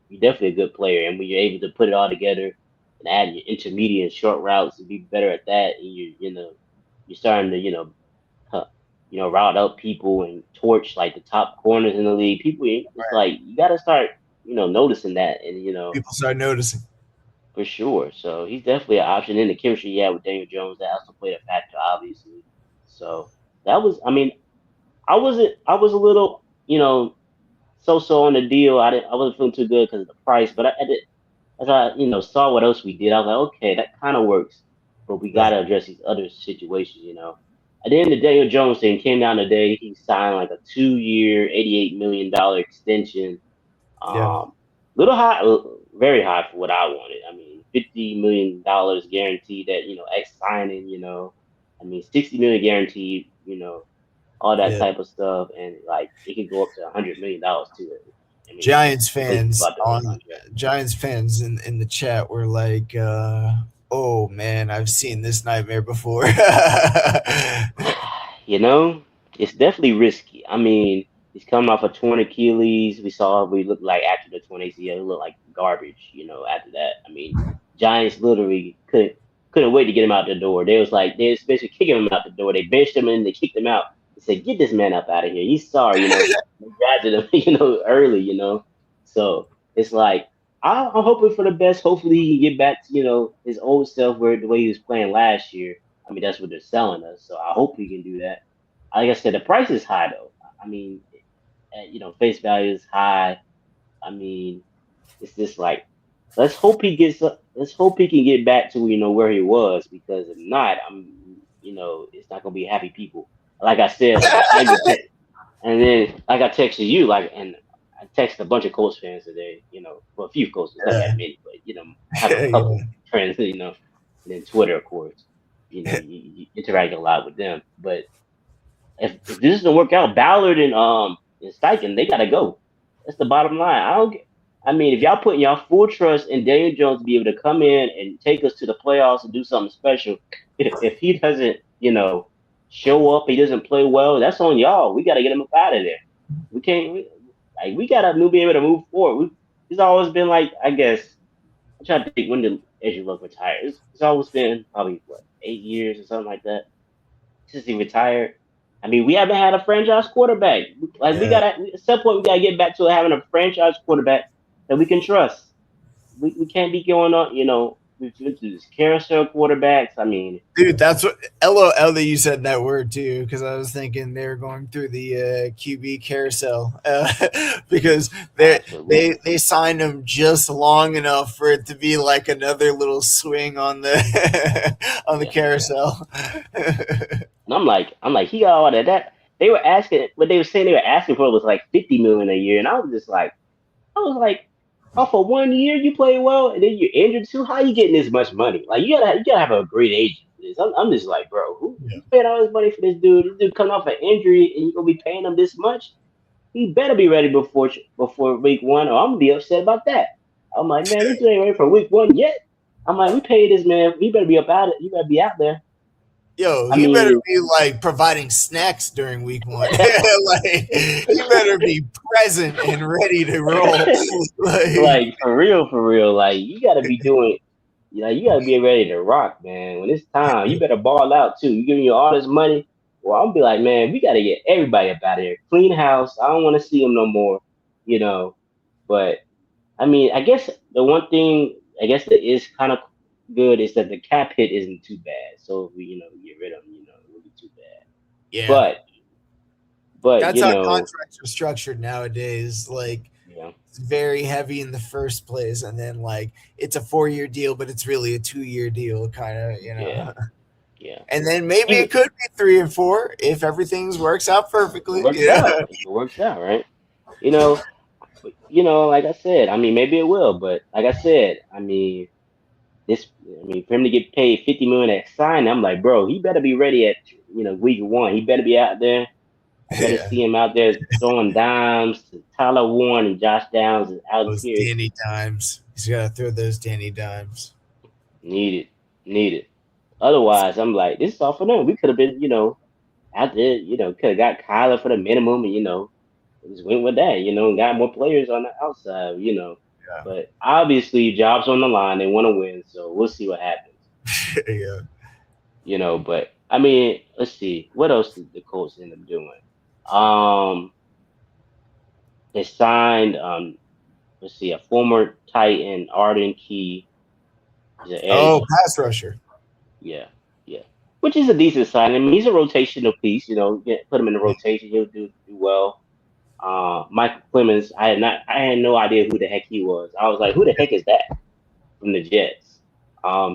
you're definitely a good player. And when you're able to put it all together and add your intermediate and short routes and be better at that, and you're starting to, huh, route up people and torch like the top corners in the league. It's like you got to start, noticing that, and People start noticing. for sure. So he's definitely an option in the chemistry he had with Daniel Jones. That also played a factor, obviously. So that was, I mean, I was a little, so on the deal. I wasn't feeling too good because of the price, but I did, as I, saw what else we did, I was like, okay, that kind of works, but we got Right. to address these other situations. At the end of the Daniel Jones thing came down today. He signed like a 2-year, $88 million extension. Yeah. Little high, very high for what I wanted. I mean, $50 million guaranteed that X signing. I mean, 60 million guaranteed. All that Yeah. type of stuff, and like it can go up to $100 million too. I mean, Giants the way fans about the on contract. Giants fans in the chat were like, "Oh man, I've seen this nightmare before." You know, it's definitely risky. I mean, he's coming off a torn Achilles. We saw what he looked like after the torn ACL. He looked like garbage. After that, I mean, Giants literally couldn't wait to get him out the door. They was basically kicking him out the door. They benched him and they kicked him out. They said, "Get this man up out of here. He's sorry." They drafted him, early. So it's like I'm hoping for the best. Hopefully, he can get back to his old self, where the way he was playing last year. I mean, that's what they're selling us. So I hope we can do that. Like I said, the price is high though. I mean, face value is high. I mean, it's just like let's hope he can get back to where he was, because if not, it's not gonna be happy people. Like I said, like I even and then like I texted you, like, and I texted a bunch of Colts fans today. Well, a few Colts, it's not that Yeah. many, but I have a couple Yeah. friends, and then Twitter, of course. You interact a lot with them, but if this doesn't work out, Ballard and Steichen, they gotta go. That's the bottom line. I don't get. I mean, if y'all putting y'all full trust in Daniel Jones to be able to come in and take us to the playoffs and do something special, if he doesn't, show up, he doesn't play well, that's on y'all. We gotta get him up out of there. We can't. We gotta be able to move forward. He's always been like, I guess. I'm trying to think when did Andrew Luck retire. It's always been probably what 8 years or something like that since he retired. I mean, we haven't had a franchise quarterback. Like we Yeah. gotta at some point we gotta get back to having a franchise quarterback that we can trust. We can't be going on, we've been through this carousel quarterbacks. I mean, Dude, that's what LOL that you said that word too, because I was thinking they were going through the QB carousel because absolutely. they signed him just long enough for it to be like another little swing on the on the Yeah. carousel. And I'm like, he got all that. They were asking what they were saying they were asking for was like 50 million a year. And I was like, oh, for 1 year you play well and then you're injured too. How you getting this much money? Like you gotta have a great agent for this. I'm just like, bro, Yeah. who's paying all this money for this dude? This dude coming off an injury and you gonna be paying him this much? He better be ready before week one, or I'm gonna be upset about that. I'm like, man, this dude ain't ready for week one yet. I'm like, we paid this man. He better be up out. He better be out there. Yo, I he better mean, be like providing snacks during week one. Like he better be present and ready to roll. Like like for real. Like you gotta be doing. You gotta be ready to rock, man. When it's time, you better ball out too. You giving you all this money. Well, I'll be like, man, we gotta get everybody up out of here. Clean house. I don't want to see them no more. You know. But I mean, I guess the one thing I guess that is kind of good is that the cap hit isn't too bad. So if we, get rid of him, it wouldn't be too bad. Yeah, But but that's how contracts are structured nowadays. Like yeah, it's very heavy in the first place, and then like it's a 4 year deal, but it's really a 2 year deal, kind of, yeah, yeah. And then maybe Even it could be 3 and 4 if everything works out if it perfectly. works out, if it works out, right? You know, but, like I said, I mean, maybe it will, but like I said, I mean, this, I mean, for him to get paid 50 million at sign, I'm like, bro, he better be ready at week one. He better be out there. I better Yeah, see him out there throwing dimes to Tyler Warren and Josh Downs and Alec those Pierce. Danny dimes. He's got to throw those Danny dimes. Needed, needed. Otherwise, I'm like, this is all for them. We could have been, out there, could have got Kyler for the minimum, and just went with that, and got more players on the outside. Yeah, But obviously, jobs on the line. They want to win, so we'll see what happens. yeah. But I mean, let's see, what else did the Colts end up doing? Um, they signed, let's see, a former Titan, Arden Key. He's an Oh, edge. pass rusher. Yeah, yeah. Which is a decent sign. I mean, he's a rotational piece. Put him in the Yeah. rotation, he'll do well. Michael Clemens, I had no idea who the heck he was. I was like, who the heck is that from the Jets?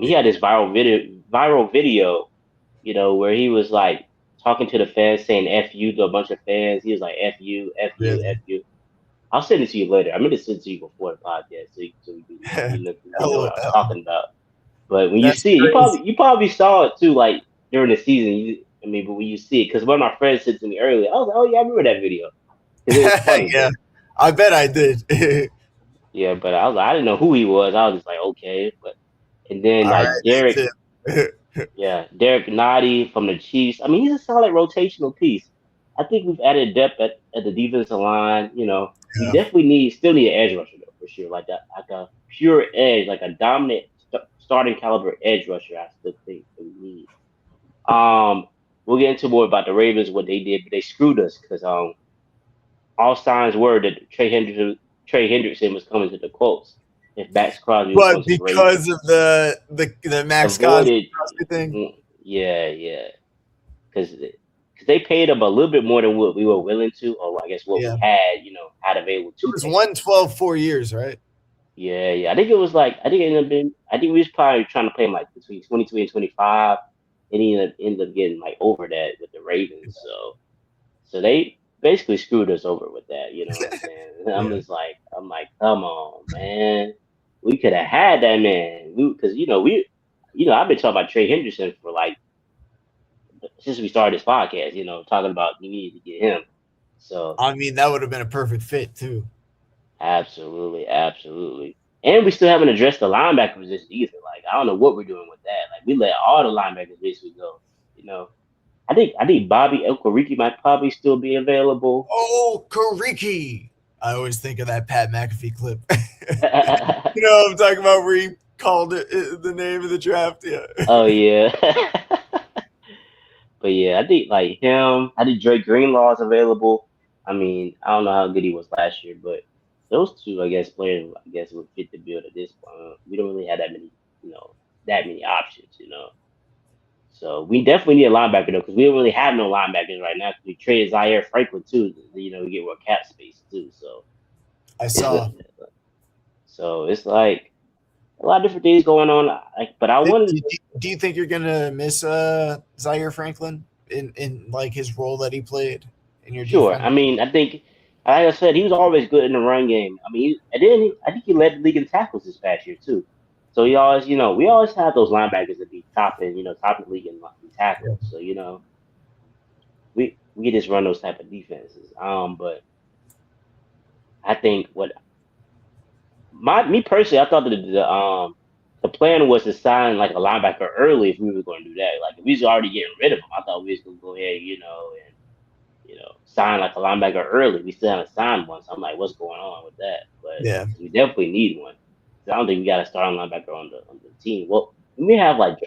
He had this viral video, where he was like talking to the fans, saying "f you" to a bunch of fans. He was like "f you, f you, f Really? you." I'll send it to you later. I'm gonna send it to you before the podcast, so you know what I'm LOL. talking about. But when you That's see it, crazy. you probably saw it too, like during the season. But when you see it, because one of my friends said to me earlier, I was like, "Oh yeah, I remember that video," because it was funny. Yeah, I bet I did. Yeah, but I was like, I didn't know who he was. I was just like, okay. But and then All like right, Derek, that's it. yeah, Derek Nottie from the Chiefs. I mean, he's a solid rotational piece. I think we've added depth at the defensive line. We Yeah. definitely still need an edge rusher though, for sure. Like that, like a pure edge, like a dominant starting caliber edge rusher. I still think that we need. We'll get into more about the Ravens, what they did, but they screwed us because all signs were that Trey Hendrickson was coming to the Colts if Max Crosby was going But to the Ravens. because of the Max Avoided, Crosby thing, yeah, yeah, because they paid him a little bit more than what we were willing to, or I guess what we yeah, had available it to was pay him. 112 4 years, right? Yeah, yeah. I think it was like it ended up being. I think we was probably trying to pay him like between 22 and 25, and he ended up getting like over that with the Ravens. So they basically screwed us over with that. You know what I'm saying? I'm Yeah. just like, come on, man. We could have had that man. Because I've been talking about Trey Henderson for like since we started this podcast. Talking about we needed to get him. So I mean, that would have been a perfect fit too. absolutely, absolutely. And we still haven't addressed the linebacker position either. Like I don't know what we're doing with that. Like we let all the linebackers basically go. You know, I think Bobby Elkoriki might probably still be available. Oh, Kariki. I always think of that Pat McAfee clip. You know what I'm talking about where he called it the name of the draft? Yeah. Oh yeah. But yeah, I think like him. I think Drake Greenlaw is available. I mean, I don't know how good he was last year, but those two, I guess, players, I guess, would fit the bill at this point. We don't really have that many options. So we definitely need a linebacker though, because we don't really have no linebackers right now. 'Cause we traded Zaire Franklin too. We get more cap space too. So I it's saw. it's like a lot of different things going on. But I wanted. Do you think you're gonna miss Zaire Franklin in like his role that he played in your Sure. defense? I mean, I think, like I said, he was always good in the run game. I mean, and then I think he led the league in tackles this past year too. So he always, we always have those linebackers that be top of the league in tackles. So we just run those type of defenses. But I think me personally, I thought that the plan was to sign like a linebacker early if we were going to do that. Like if we was already getting rid of him, I thought we was going to go ahead, and sign like a linebacker early. We still haven't signed one, so I'm like, what's going on with that? But Yeah. we definitely need one. I don't think we got a starting linebacker on the team. Well, we may have like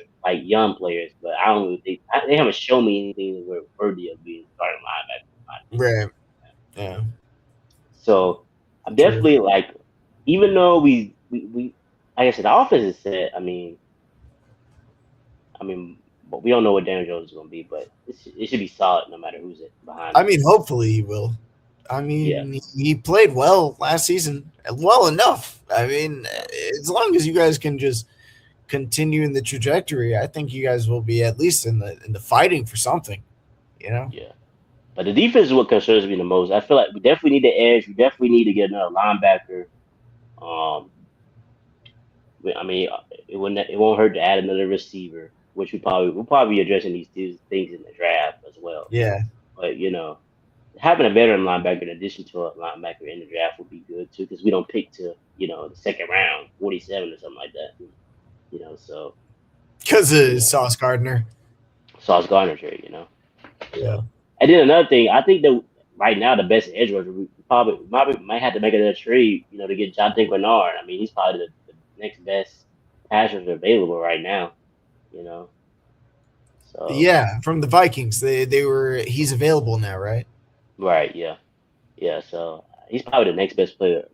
young players, but I don't really think they haven't shown me anything that we're worthy of being starting linebacker. In my opinion. Right. Yeah. So I'm True. definitely like, even though we like I said, the offense is set. I mean, I mean, but we don't know what Daniel Jones is going to be, but it should be solid no matter who's it behind I him. mean, hopefully he will. I Yeah, mean, he played well last season, well enough. I mean, yeah, as long as you guys can just continue in the trajectory, I think you guys will be at least in the fighting for something. You know? yeah. But the defense is what concerns me the most. I feel like we definitely need the edge. We definitely need to get another linebacker. Um, I mean, it won't hurt to add another receiver, which we'll probably be addressing these things in the draft as well. Yeah. But having a veteran linebacker in addition to a linebacker in the draft would be good too, because we don't pick to the second round, 47 or something like that. So Because you of know, Sauce Gardner. Sauce Gardner trade. Yeah. So and then another thing, I think that right now the best edge rusher we probably might have to make another trade, to get Jonathan Bernard. I mean, he's probably the next best pass rusher available right now. You know, so Yeah, from the Vikings. They were he's available now, right? right, yeah, yeah. So he's probably the next best player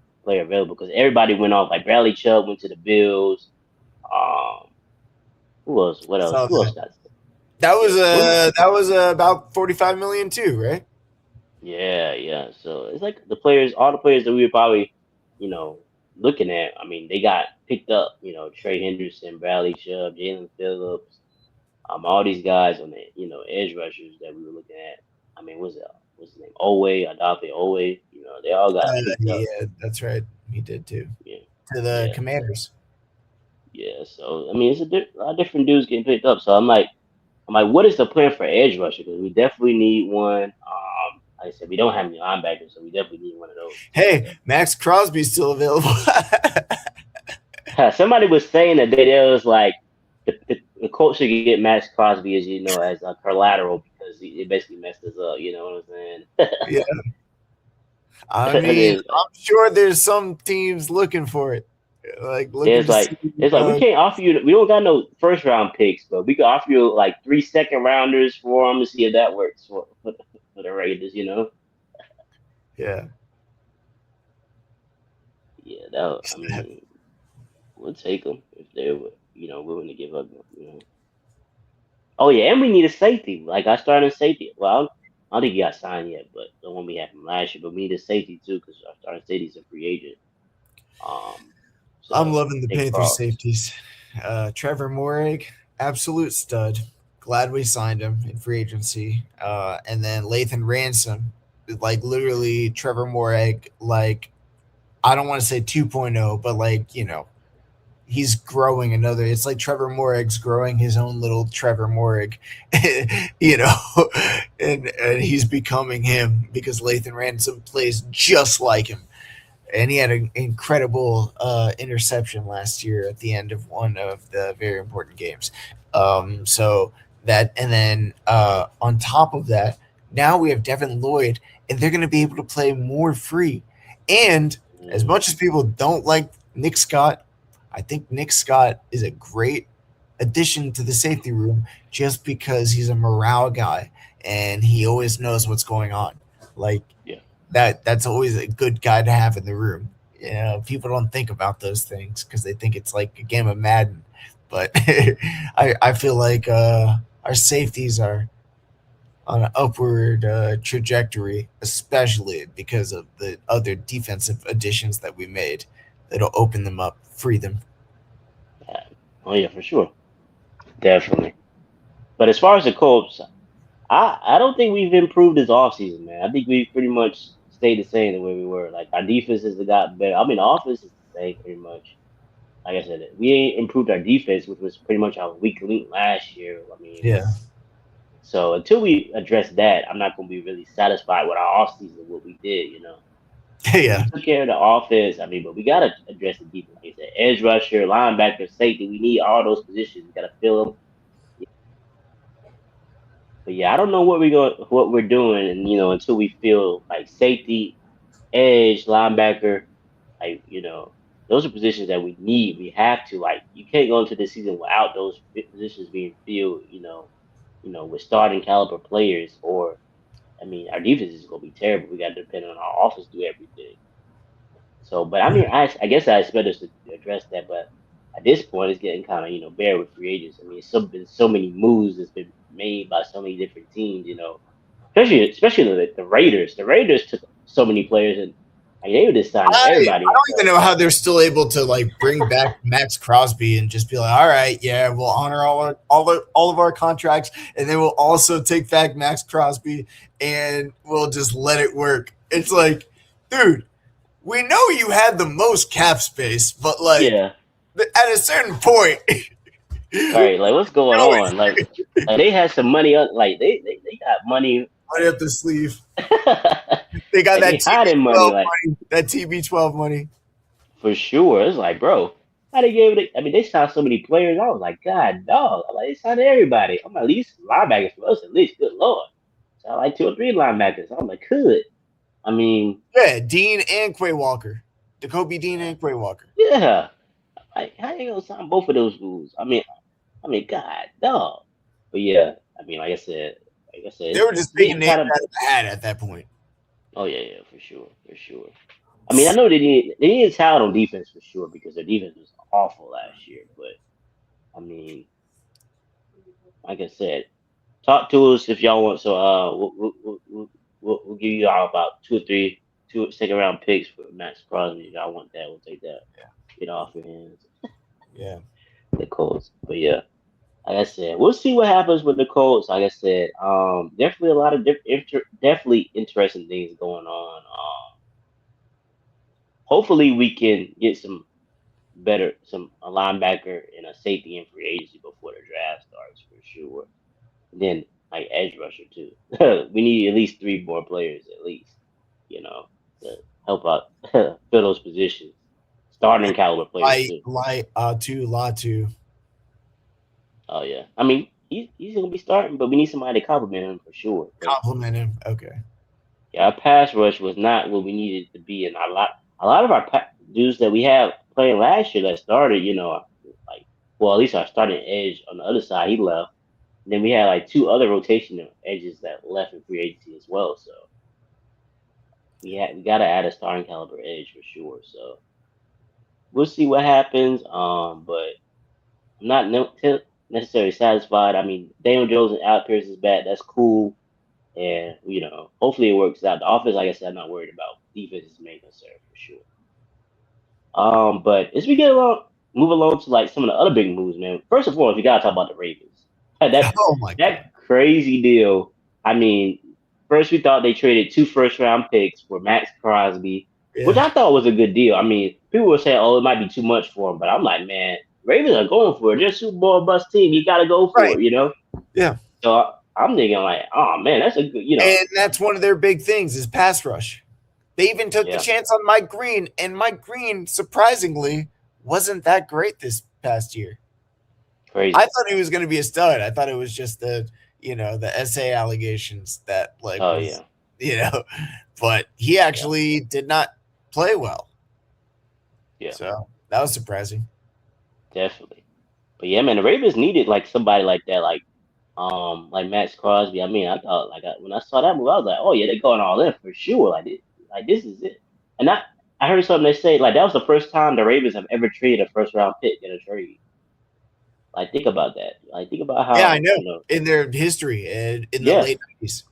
available because everybody went off. Like Bradley Chubb went to the Bills. Um, who else? What else? Saw Who that. else got? That Yeah, was who? about 45 million too, right? Yeah, yeah. So it's like all the players that we were probably, you know, looking at. I mean, they got picked up. Trey Henderson, Bradley Chubb, Jalen Phillips, all these guys on the edge rushers that we were looking at. I mean, what's his name? Owe, Adafe Owe. They all got picked up. Yeah, that's right. He did too. Yeah, To the yeah, Commanders. yeah. So I mean, it's a lot of different dudes getting picked up. So I'm like, what is the plan for edge rusher? Because we definitely need one. Like I said, we don't have any linebackers, so we definitely need one of those too. Hey, Max Crosby's still available. Somebody was saying that they was like the coach should get Max Crosby as a collateral because it basically messed us up. You know what I'm saying? Yeah. I And mean, then I'm sure there's some teams looking for it. Like looking it's to like see it's like we can't offer you. We don't got no first round picks, but we can offer you like 3 second rounders for them to see if that works for the Raiders. yeah. Yeah, that I mean, we'll take them if they're willing to give up. Oh yeah, and we need a safety. Like I started safety. Well, I don't think he got signed yet, but the one we had from last year. But we need a safety too because our starting safety's a free agent. Um, I'm so loving the Nick Panthers Cross. safeties. Trevor Morrig, absolute stud. Glad we signed him in free agency. And then Lathan Ransom, like literally Trevor Morrig, like I don't want to say 2.0, but like, he's growing another. It's like Trevor Morrig's growing his own little Trevor Morrig, you know, and he's becoming him because Lathan Ransom plays just like him, and he had an incredible interception last year at the end of one of the very important games. So that, and then on top of that, now we have Devin Lloyd, and they're going to be able to play more free. And as Mm, much as people don't like Nick Scott, I think Nick Scott is a great addition to the safety room just because he's a morale guy and he always knows what's going on. Like yeah, that's always a good guy to have in the room. People don't think about those things because they think it's like a game of Madden. But I feel like our safeties are on an upward trajectory, especially because of the other defensive additions that we made. That'll open them up, free them. yeah. Oh yeah, for sure, definitely. But as far as the Colts, I don't think we've improved this offseason, man. I think we pretty much stayed the same the way we were. Like our defense has got better. I mean, the offense is the same pretty much. Like I said, we ain't improved our defense, which was pretty much our weak link last year. I mean, Yeah, so until we address that, I'm not going to be really satisfied with our offseason, what we did. We yeah, took care of the offense. I mean, but we got to address the defense. Like I said, edge rusher, linebacker, safety. We need all those positions. We got to fill them. But yeah, I don't know what we're doing, and until we feel like safety, edge, linebacker, like those are positions that we need. We have to like. You can't go into this season without those positions being filled. With starting caliber players, or I mean, our defense is going to be terrible. We got to depend on our offense to do everything. So, but I mean, I guess I expect us to address that, but. at this point, it's getting kind of bare with free agents. I mean, it's been so many moves that's been made by so many different teams. Especially the Raiders. The Raiders took so many players, and like, they were just signing I everybody and don't even stuff. know how they're still able to like bring back Max Crosby and just be like, all right, yeah, we'll honor all of our contracts, and then we'll also take back Max Crosby and we'll just let it work. It's like, dude, we know you had the most cap space, but like Yeah, at a certain point, right. Like, what's going no, on? Like they had some money. Like they got money. money up the sleeve. Like, They got like they that hiding money. TB12 Like, money. That TB12 money. for sure. It's like, bro, how they gave it? I mean, they signed so many players. I was like, God, dog. Like, they signed everybody. I'm at least linebackers for us, at least. Good lord. So I like 2 or 3 linebackers. I'm like, good. I mean, Yeah, Dean and Quay Walker. Jacoby Dean and Quay Walker. yeah. Like, how you gonna sign both of those fools? I mean, God, dog. But yeah, I mean, They it's, were it's just picking getting names kind of. out of the hat at that point. Oh yeah, yeah, for sure, for sure. I mean, I know they need talent on defense for sure because their defense was awful last year. But I mean, like I said, talk to us if y'all want. So we'll give you all about 2 or 3 second round picks for Max Crosby. If y'all want that, we'll take that. Get off your hands, Yeah. the Colts. But yeah, like I said, we'll see what happens with the Colts. Like I said, definitely a lot of definitely interesting things going on. Hopefully we can get some a linebacker and a safety in free agency before the draft starts for sure. And then like edge rusher too. We need at least 3 more players at least, to help out fill those positions. Starting caliber players too. Latu. Oh yeah, I mean he's gonna be starting, but we need somebody to compliment him for sure. Because Compliment him. Okay. yeah, our pass rush was not what we needed to be, and a lot of our dudes that we had playing last year that started, like well at least our starting edge on the other side he left. And then we had like 2 other rotational edges that left in free agency as well. So we gotta add a starting caliber edge for sure. So we'll see what happens. But I'm not necessarily satisfied. I mean, Daniel Jones and Alec Pierce is bad. That's cool, and hopefully it works out. The offense, like I said, I'm not worried about. Defense is the main concern for sure. But as we move along to like some of the other big moves, man. First of all, we gotta talk about the Ravens. That Oh my god. that crazy deal. I mean, first we thought they traded 2 first-round picks for Max Crosby, which Yeah. I thought was a good deal. I mean, people were saying, "Oh, it might be too much for him," but I'm like, man, Ravens are going for it. They're a Super Bowl bust team. You gotta go Right. for it. Yeah. So I'm thinking like, oh man, that's a good. And that's one of their big things is pass rush. They even took the Yeah, chance on Mike Green, and Mike Green, surprisingly, wasn't that great this past year. I crazy. thought he was going to be a stud. I thought it was just the SA allegations that like Oh was yeah, you know, but he yeah, actually did not play well. yeah, So that was surprising. definitely. But yeah, man, the Ravens needed like somebody like that, like Max Crosby. I mean, I thought when I saw that move, I was like, oh yeah, they're going all in for sure. Like this is it. And I heard something they say like that was the first time the Ravens have ever traded a first-round pick in a trade. Like think about that. Like think about Yeah, I how know. In their history in the yeah, late 90s.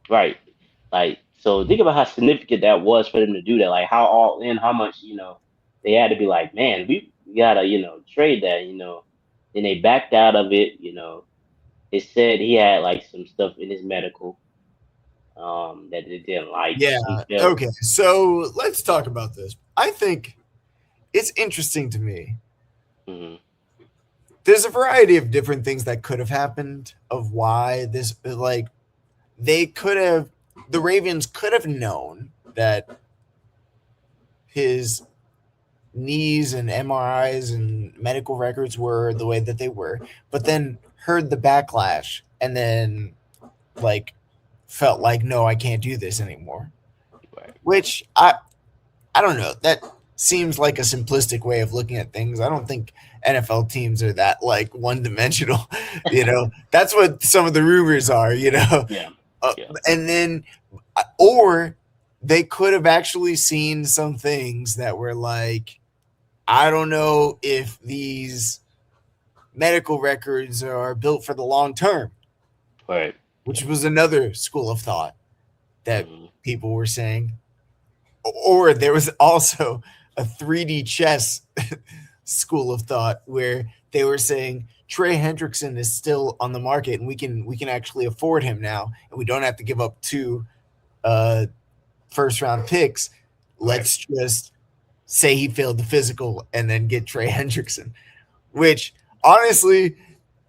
right. Like so think about how significant that was for them to do that. Like how all in, how much they had to be like, man, we gotta trade that. Then they backed out of it. They said he had like some stuff in his medical that they didn't like. Yeah. He felt. Okay. So let's talk about this. I think it's interesting to me. Mhm. There's a variety of different things that could have happened of why this like they could have the Ravens could have known that his knees and MRIs and medical records were the way that they were, but then heard the backlash and then like felt like no, I can't do this anymore. Right. Which I don't know. That seems like a simplistic way of looking at things. I don't think NFL teams are that like one dimensional. That's what some of the rumors are. Yeah. Uh, Yeah. and then, or they could have actually seen some things that were like, I don't know if these medical records are built for the long term, Right. which was another school of thought that Hmm. people were saying. Or there was also a 3D chess school of thought where they were saying Trey Hendrickson is still on the market and we can actually afford him now and we don't have to give up two uh, first round picks. Right. Let's just say he failed the physical and then get Trey Hendrickson, which honestly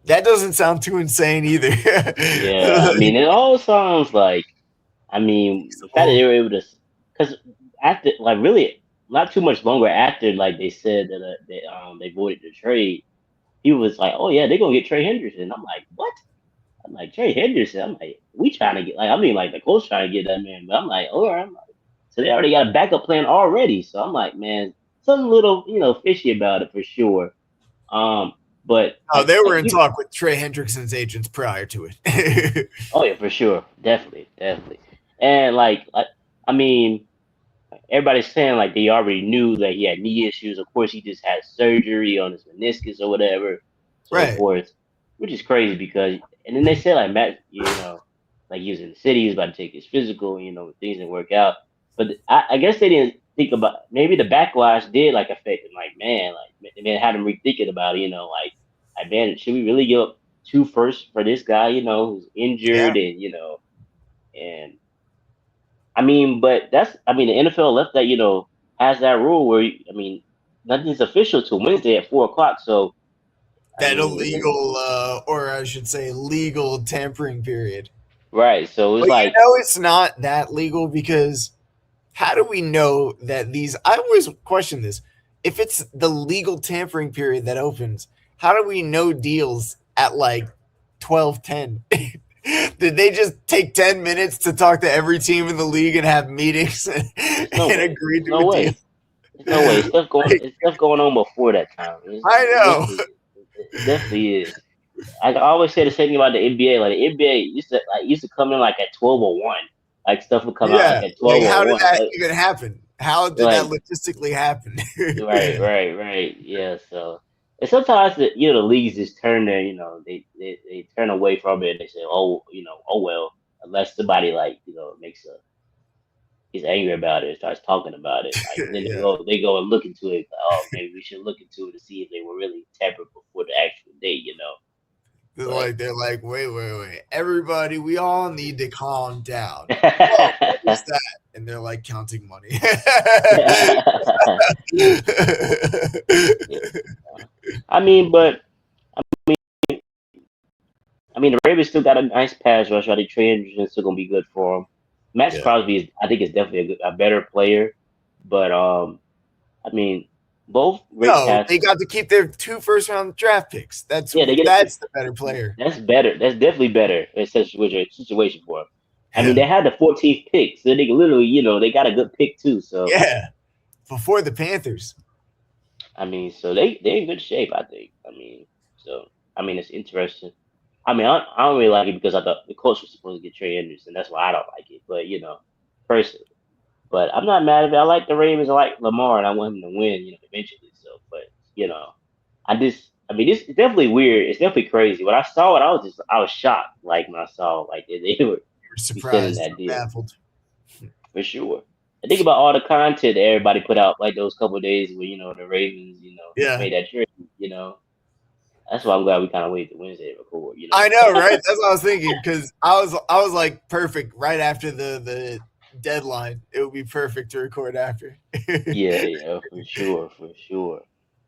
that doesn't sound too insane either. Yeah. I mean, it all sounds like. I mean, the fact that they were able to, because after like really not too much longer after like they said that they voided the trade, he was like, oh yeah, they're gonna get Trey Henderson. I'm like, what? I'm like Trey Henderson. I'm like, we trying to get like I mean like the coach trying to get that man, but I'm like, all right. I'm like, so they already got a backup plan already. So I'm like, man, something little fishy about it for sure. Um, but Oh, they like were in you, talk with Trey Hendrickson's agents prior to it. oh yeah, for sure, definitely, definitely, and like I mean, everybody's saying like they already knew that he had knee issues. Of course, he just had surgery on his meniscus or whatever, so Right. forth, which is crazy because. And then they said like Matt, like he was in the city, he was about to take his physical, things didn't work out. But I guess they didn't think about maybe the backlash did like affect him. Like man, like man had him rethinking about it. Like man, should we really give up two firsts for this guy? Who's Yeah. injured and and I mean, but I mean, the NFL left that, has that rule where, I mean, nothing's official till Wednesday at 4 o'clock. So, I That mean, illegal, or I should say, legal tampering period. right. So it's But like, it's not that legal because how do we know that these? I always question this. If it's the legal tampering period that opens, how do we know deals at like 12:10? Did they just take 10 minutes to talk to every team in the league and have meetings and, there's no way. agree There's to a no deal? way. There's no way. Like, It's stuff going on before that time. I It know. definitely, it definitely is. I always say the same thing about the NBA. Like the NBA used to come in like at 12:01. Like stuff would come out like Yeah. at Like, twelve oh how did one. that even happen? How did that Like logistically happen? right, right, right. Yeah. So, and sometimes the leagues just turn their, they turn away from it. And they say, oh, oh well, unless somebody like makes a is angry about it, starts talking about it, like, and then Yeah. they go and look into it. Like, oh, maybe we should look into it to see if they were really tampered before the actual date. But They're like, wait. Everybody, we all need to calm down. Whoa, what is that? And they're like counting money. yeah. I mean, but I mean, the Ravens still got a nice pass rush. I think Trey Hendrickson's still gonna be good for them. Max Yeah. Crosby I think, is definitely a better player, but I mean, both great No, pass. they got to keep their two first round draft picks. Yeah, they get it. That's the better player. That's better. That's definitely better in such a situation for them. I mean, Yeah. they had the 14th pick, so they literally, they got a good pick too. So Yeah. Before the Panthers. I mean, so they're in good shape. I think. I mean, so I mean, it's interesting. I mean, I don't really like it because I thought the coach was supposed to get Trey Anderson. That's why I don't like it. But personally, but I'm not mad at it. I like the Ravens. I like Lamar, and I want him to win. Eventually. So, but I mean, this is definitely weird. It's definitely crazy. When I saw it, I was shocked. Like when I saw like they were You're extending surprised that or deal baffled. for sure. I think about all the content that everybody put out like those couple of days where the Ravens just Yeah. made that trade. That's why I'm glad we kind of waited to Wednesday to record. I know, right? That's what I was thinking because I was like perfect right after the deadline. It would be perfect to record after. Yeah, yeah, for sure, for sure.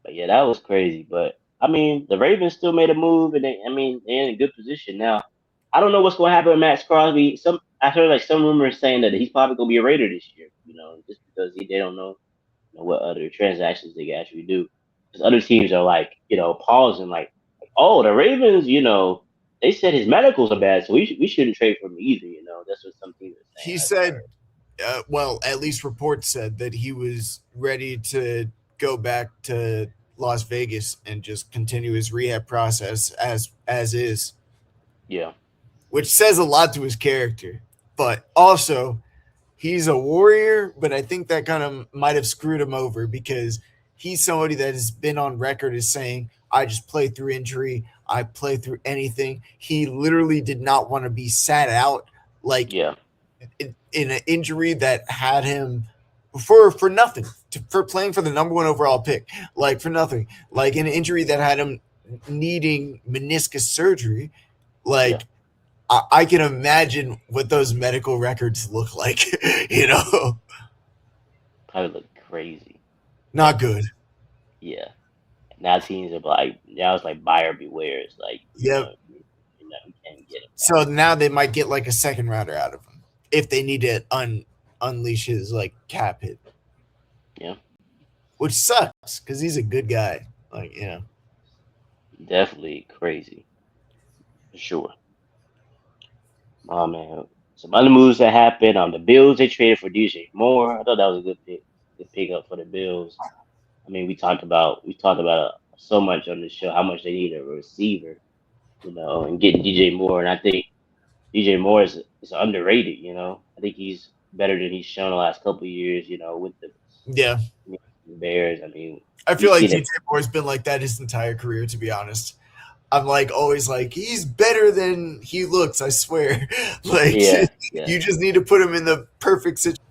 But yeah, that was crazy. But I mean, the Ravens still made a move, and I mean, they're in a good position now. I don't know what's going to happen with Max Crosby. I heard like some rumors saying that he's probably going to be a Raider this year. Just because they don't know, what other transactions they can actually do. Because other teams are like, pausing, like, oh, the Ravens, they said his medicals are bad, so we shouldn't trade for him either. That's what some teams are saying. He That's what I said, well, at least reports said that he was ready to go back to Las Vegas and just continue his rehab process as is, heard. which says a lot to his character. But also, he's a warrior, but I think that kind of might have screwed him over because he's somebody that has been on record as saying, I just play through injury. I play through anything. He literally did not want to be sat out like Yeah, in an injury that had him for nothing, for playing for the number one overall pick, like for nothing, like an injury that had him needing meniscus surgery. yeah. Like I can imagine what those medical records look like. you know, Probably look crazy. not good. Yeah. Now teams are like, now it's like buyer beware. It's like, Yep. you can't get him So now they might get like a second rounder out of him if they need to unleash his like cap hit, back. Yeah, which sucks because he's a good guy. Like definitely crazy for sure. Oh man, some other moves that happened. The Bills they traded for DJ Moore. I thought that was a good pickup for the Bills. I mean, we talked about so much on this show how much they need a receiver, and getting DJ Moore, and I think DJ Moore is underrated. I think he's better than he's shown the last couple of years. With yeah. the Bears. I mean, I feel we've like seen DJ it. Moore's been like that his entire career. To be honest, I'm like always like he's better than he looks. I swear. like Yeah, yeah, you just need to put him in the perfect situation.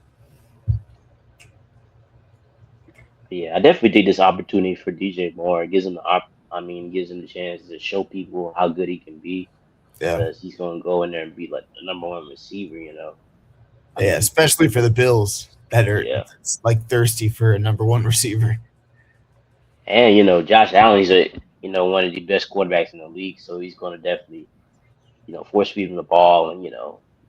yeah. I definitely think this opportunity for DJ Moore gives him gives him the chance to show people how good he can be Yeah, because he's going to go in there and be like the number one receiver. I yeah. mean, Especially for the Bills that are yeah, like thirsty for a number one receiver. and Josh Allen, he's one of the best quarterbacks in the league, so he's going to definitely force feed him the ball, and you're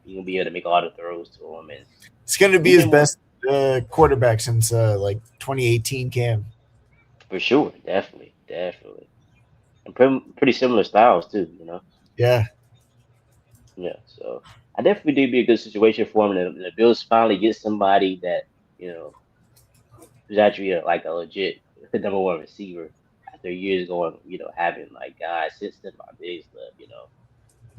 gonna be able to make a lot of throws to him, and It's going to be his DJ Moore best quarterback since like 2018 Cam. for sure, definitely, definitely, and pretty similar styles too. Yeah, Yeah, so I definitely think it'd be a good situation for him, and the Bills finally get somebody that you know who's actually like a legit number one receiver after years going, having like guys since then my days left,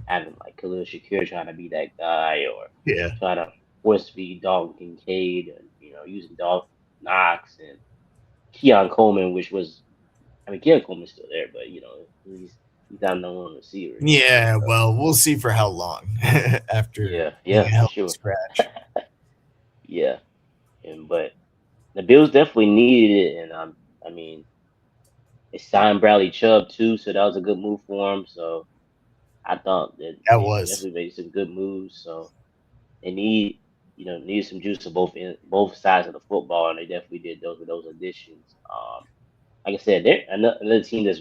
having like Khalil Shakir trying to be that guy or yeah. trying to force feed Dalton Kincaid and using Dalton Knox and Keon Coleman, which was Keon Coleman's still there, but he's not no one receiver, Yeah, So, well, we'll see for how long after yeah, being a yeah, for healthy sure. scratch. Yeah, but the Bills definitely needed it, and I mean, they signed Bradley Chubb too, so that was a good move for him. So I thought that That they was. definitely made some good moves. So they need some juice on both sides of the football, and they definitely did those with those additions. Like I said, they're another team that's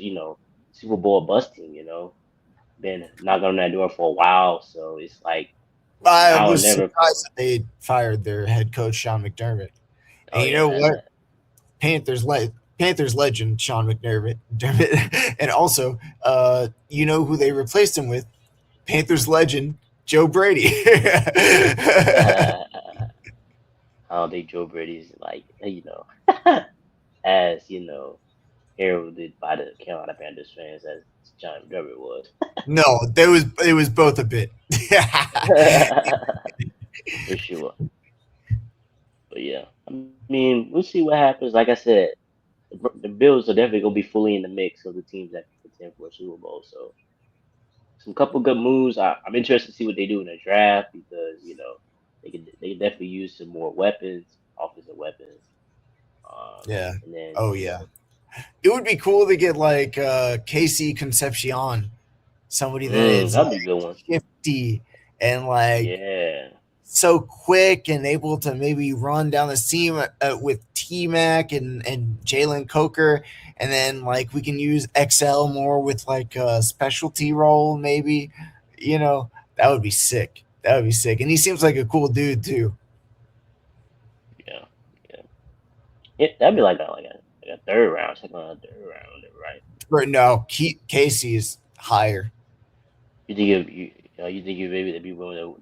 Super Bowl bust team. Been knocking on that door for a while, so it's like I now or was never. surprised that they fired their head coach Sean McDermott. And Oh you yeah, know what? Panthers legend Sean McDermott, and also, you know who they replaced him with? Panthers legend Joe Brady. I don't think Joe Brady's like as heralded by the Carolina Panthers fans as John McDermott was. no, it was both a bit. For sure. But yeah, I mean, we'll see what happens. Like I said, the Bills are definitely gonna be fully in the mix of the teams that can contend for a Super Bowl. So some couple good moves. I'm interested to see what they do in the draft because they could definitely use some more weapons, offensive weapons. yeah. And then Oh yeah. It would be cool to get like Casey Concepcion, somebody that is that'd be a like good one. 50 and like Yeah, so quick and able to maybe run down the seam with T Mac and Jalen Coker, and then like we can use XL more with like a specialty role, maybe. That would be sick. That would be sick, and he seems like a cool dude too. yeah, yeah. That'd be like a third round, second round, third round, right? But no, Casey is higher. You think you think you maybe they'd be willing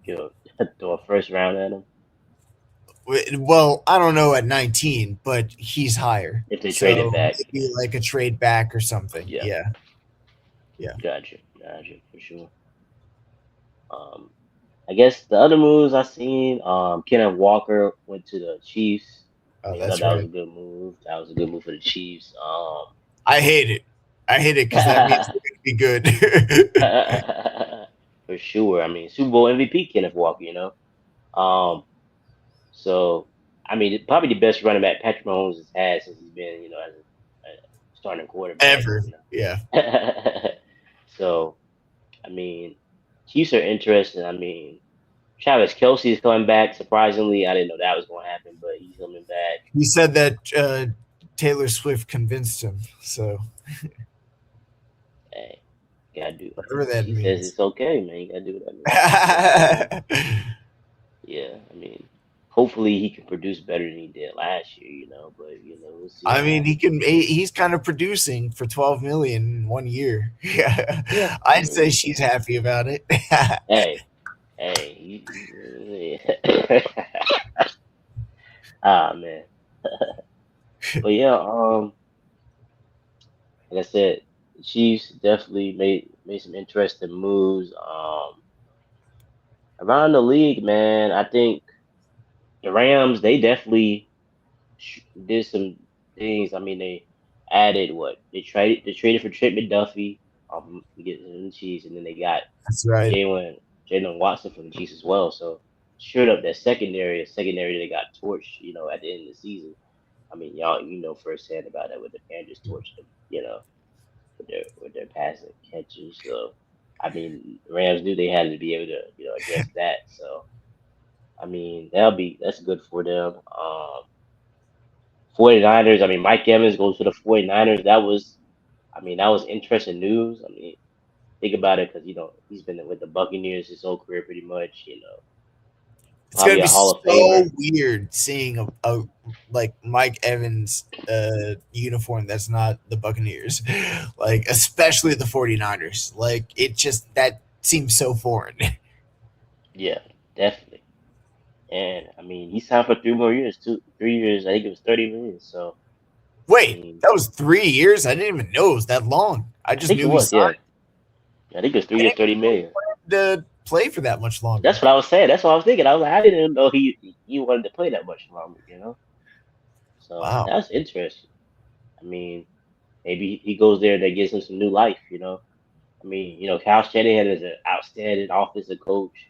to throw a first round at him Well, I don't know at 19, but he's higher. if they trade it So back? maybe like a trade back or something. Yeah, Yeah. Yeah. gotcha, for sure. Um, I guess the other moves I seen, Kenneth Walker went to the Chiefs. I Oh, mean, I thought that's that was a right. good move. That was a good move for the Chiefs. I hate it. I hate it because that means they're gonna be good. For sure. I mean, Super Bowl MVP Kenneth Walker. Um, so I mean, probably the best running back Patrick Mahomes has had since he's been, as a starting quarterback. Ever. Yeah. So I mean, Chiefs are interesting. I mean, Travis Kelsey is coming back. Surprisingly, I didn't know that was going to happen, but he's coming back. He said that Taylor Swift convinced him. So Hey, gotta do. whatever that She says means. it's okay, man. You gotta do what I mean. I Yeah, I mean, hopefully he can produce better than he did last year. But we'll see what mean, happens. he's kind of producing for 12 million in 1 year. Yeah. Yeah, I I'd say mean, she's happy about it. hey, hey, ah man, but yeah, like I said, the Chiefs definitely made some interesting moves. Around the league, man, I think the Rams they definitely did some things. I mean, they added what they traded for Trent McDuffie, to get the Chiefs, and then they got That's right. Jalen Watson from the Chiefs as well. So sure up that secondary they got torched, at the end of the season. I mean, y'all, firsthand about that with the Panthers torched them, with their passing catches. So I mean, the Rams knew they had to be able to, address that. So I mean, that's good for them. 49ers, I mean, Mike Evans goes to the 49ers. That was interesting news. I mean, think about it because, he's been with the Buccaneers his whole career pretty much, It's gonna probably be a Hall of so Famer. weird seeing a like Mike Evans uniform that's not the Buccaneers. Like especially the 49ers. Like it just that seems so foreign. Yeah, definitely. And I mean, he signed for 3 more years, 3 years. I think it was 30 million. So, I Wait, mean, that was 3 years? I didn't even know it was that long. I I just think it knew he was, signed. yeah. I think it was three I years, didn't 30 million. to play for that much longer. That's what I was saying. That's what I was thinking. I was like, I didn't know he wanted to play that much longer. So Wow. that's interesting. I mean, maybe he goes there and that gives him some new life. I mean, Cal Shanahan is an outstanding offensive coach.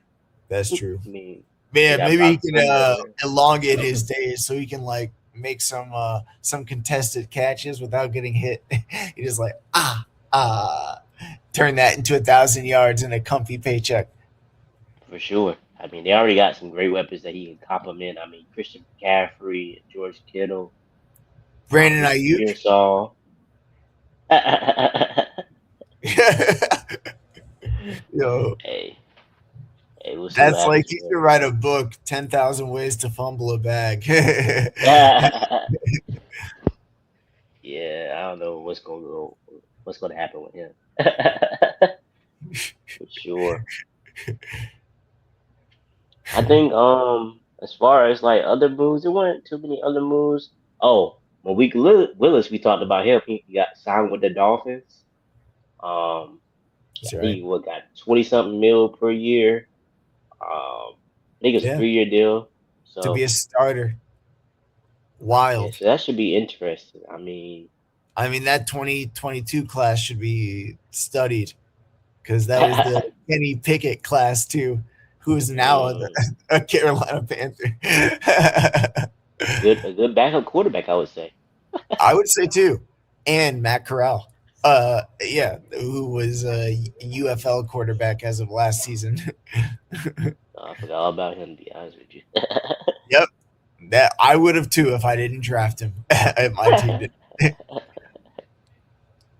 That's I true. mean, they Yeah, got maybe he Brock can Purdy over there. elongate his days so he can like make some contested catches without getting hit. He just like turn that into 1,000 yards and a comfy paycheck. For sure. I mean, they already got some great weapons that he can complement. I mean, Christian McCaffrey, George Kittle, Brandon Richard Ayuk. Pearsall. Hey, Yo, hey, we'll see what that's like happens you with should write a book, 10,000 Ways to Fumble a Bag. him. Yeah, I don't know what's gonna happen with him. For sure. I think as far as like other moves, there weren't too many other moves. Oh, Malik Willis, we talked about him. He got signed with the Dolphins. That's I think right. he got 20 something mil per year. I think it's a Yeah, 3 year deal. to be So a starter. yeah, Wild. so that should be interesting. I mean, I mean, that 2022 class should be studied because that was the Kenny Pickett class too, who is now mm, a Carolina Panther. a good backup quarterback, I would say. I would say too, and Matt Corral. Yeah, who was a UFL quarterback as of last season. I forgot all about him. To be honest with you. Yep, that I would have too if I didn't draft him if my team did.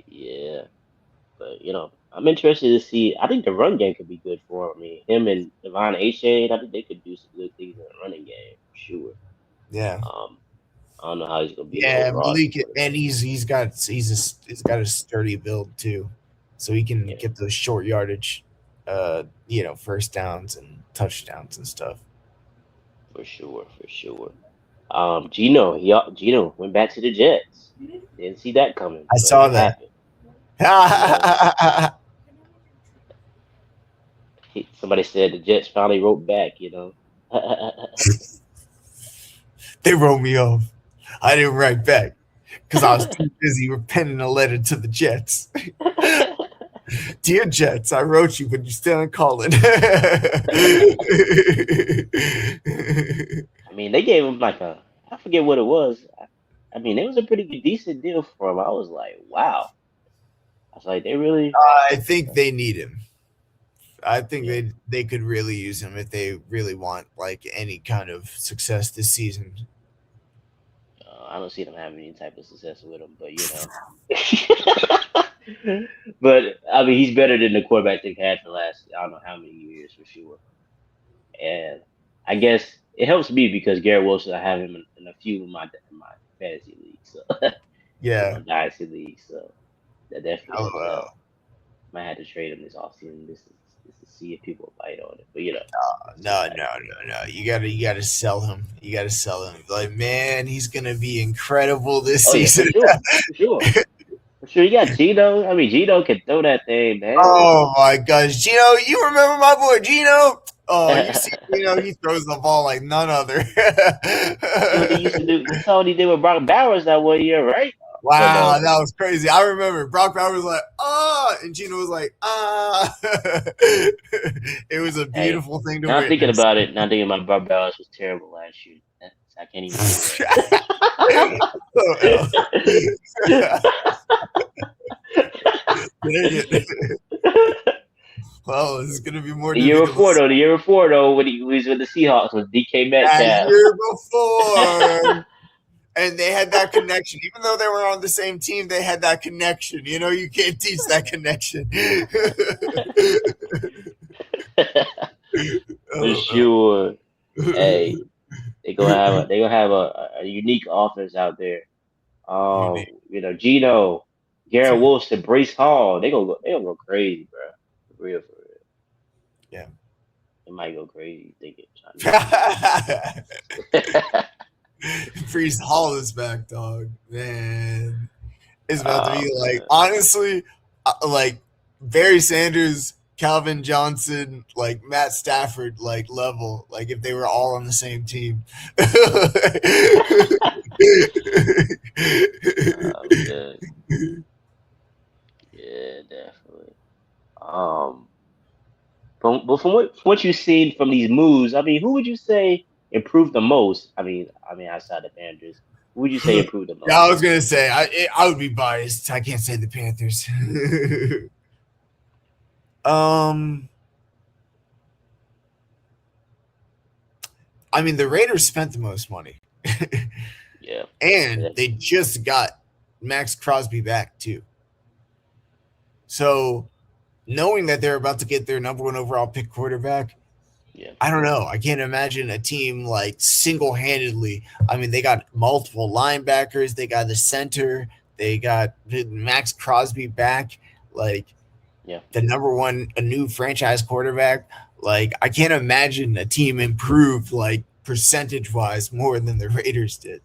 Yeah, but I'm interested to see. I think the run game could be good for him. I mean, him and Devon A. I think they could do some good things in the running game for sure. Yeah, Um, I don't know how he's gonna be yeah, overall as a Malik, and quarterback. he's got a sturdy build too, so he can Yeah, get those short yardage, first downs and touchdowns and stuff. for sure, for sure. Gino went back to the Jets. Didn't see that coming, I but saw it that. happened. You know, somebody said the Jets finally wrote back. They wrote me off. I didn't write back because I was too busy penning a letter to the Jets. Dear Jets, I wrote you, but you still ain't calling. I mean, they gave him like I forget what it was. I mean, it was a pretty good, decent deal for him. I was like, wow. I was like, they really, I think they need him. I think yeah. they could really use him if they really want like any kind of success this season. I don't see them having any type of success with him, but you know. But I mean, he's better than the quarterback they've had for the last I don't know how many years for sure. And I guess it helps me because Garrett Wilson, I have him in a few of my fantasy leagues, so in Yeah. my dynasty league, so that definitely doesn't help. Oh, Might have to trade him this offseason just to see if people bite on it. But you know, see what no, happens. no, no, no. You gotta sell him. You gotta sell him. Like, man, he's gonna be incredible this Oh yeah, season. for sure, for sure. You got Gino. I mean, Gino can throw that thing, man. Oh my gosh, Gino, you remember my boy Gino? Oh, you see, he throws the ball like none other. See what he used to do. You saw what he did with Brock Bowers that one year, right? But Wow, that was crazy. I remember Brock Bowers was like, ah, and Gino was like, ah. It was a hey, beautiful thing to now I'm thinking witness. about it. Now I'm thinking about Brock Bowers was terrible last year. I can't even do Oh, that. well. Dang it. Well, this is going to be more difficult The year before though, when he was with the Seahawks was DK that Metcalf. year before. And they had that connection. Even though they were on the same team, they had that connection. You can't teach that connection. For Oh, sure. Hey, they gonna have a unique offense out there. Unique. Gino, Garrett Wilson, Brace Hall, they gonna go crazy, bro. For real, for real. Yeah. They might go crazy thinking trying to get some money. Priest Hall is back, dog. Man, it's about to be like Man. honestly, like Barry Sanders, Calvin Johnson, like Matt Stafford, like level, like if they were all on the same team. Okay. Yeah, definitely. Um, but from what you've seen from these moves, I mean, who would you say improved the most? I mean, outside the Panthers, who would you say improved the Yeah, I most? was gonna say I would be biased. I can't say the Panthers. um, I mean the Raiders spent the most money, Yeah, and yeah, they just got Max Crosby back too. So knowing that they're about to get their number one overall pick quarterback, yeah. I don't know. I can't imagine a team like single handedly. I mean, they got multiple linebackers, they got the center, they got Max Crosby back, like Yeah. the number one, a new franchise quarterback. Like, I can't imagine a team improved like percentage wise more than the Raiders did.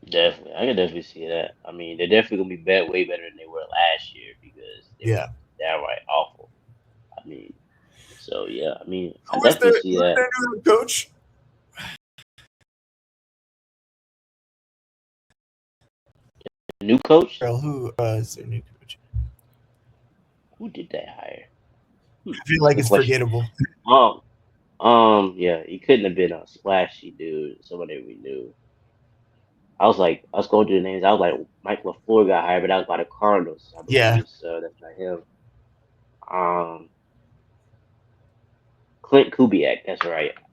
Definitely, I can definitely see that. I mean, they're definitely gonna be way better than they were last year because they were Yeah. downright awful. I mean, so yeah, I mean, I Who is definitely their see that. new coach? New coach, Who is their new coach? who did they hire? I feel That's a like good it's question. forgettable. Um, yeah, he couldn't have been a splashy dude, somebody we knew. I was going through the names. I was like, Mike LaFleur got hired, but that was by the Cardinals, I Yeah. believe. So that's not him. Um, Clint Kubiak, that's right. Clint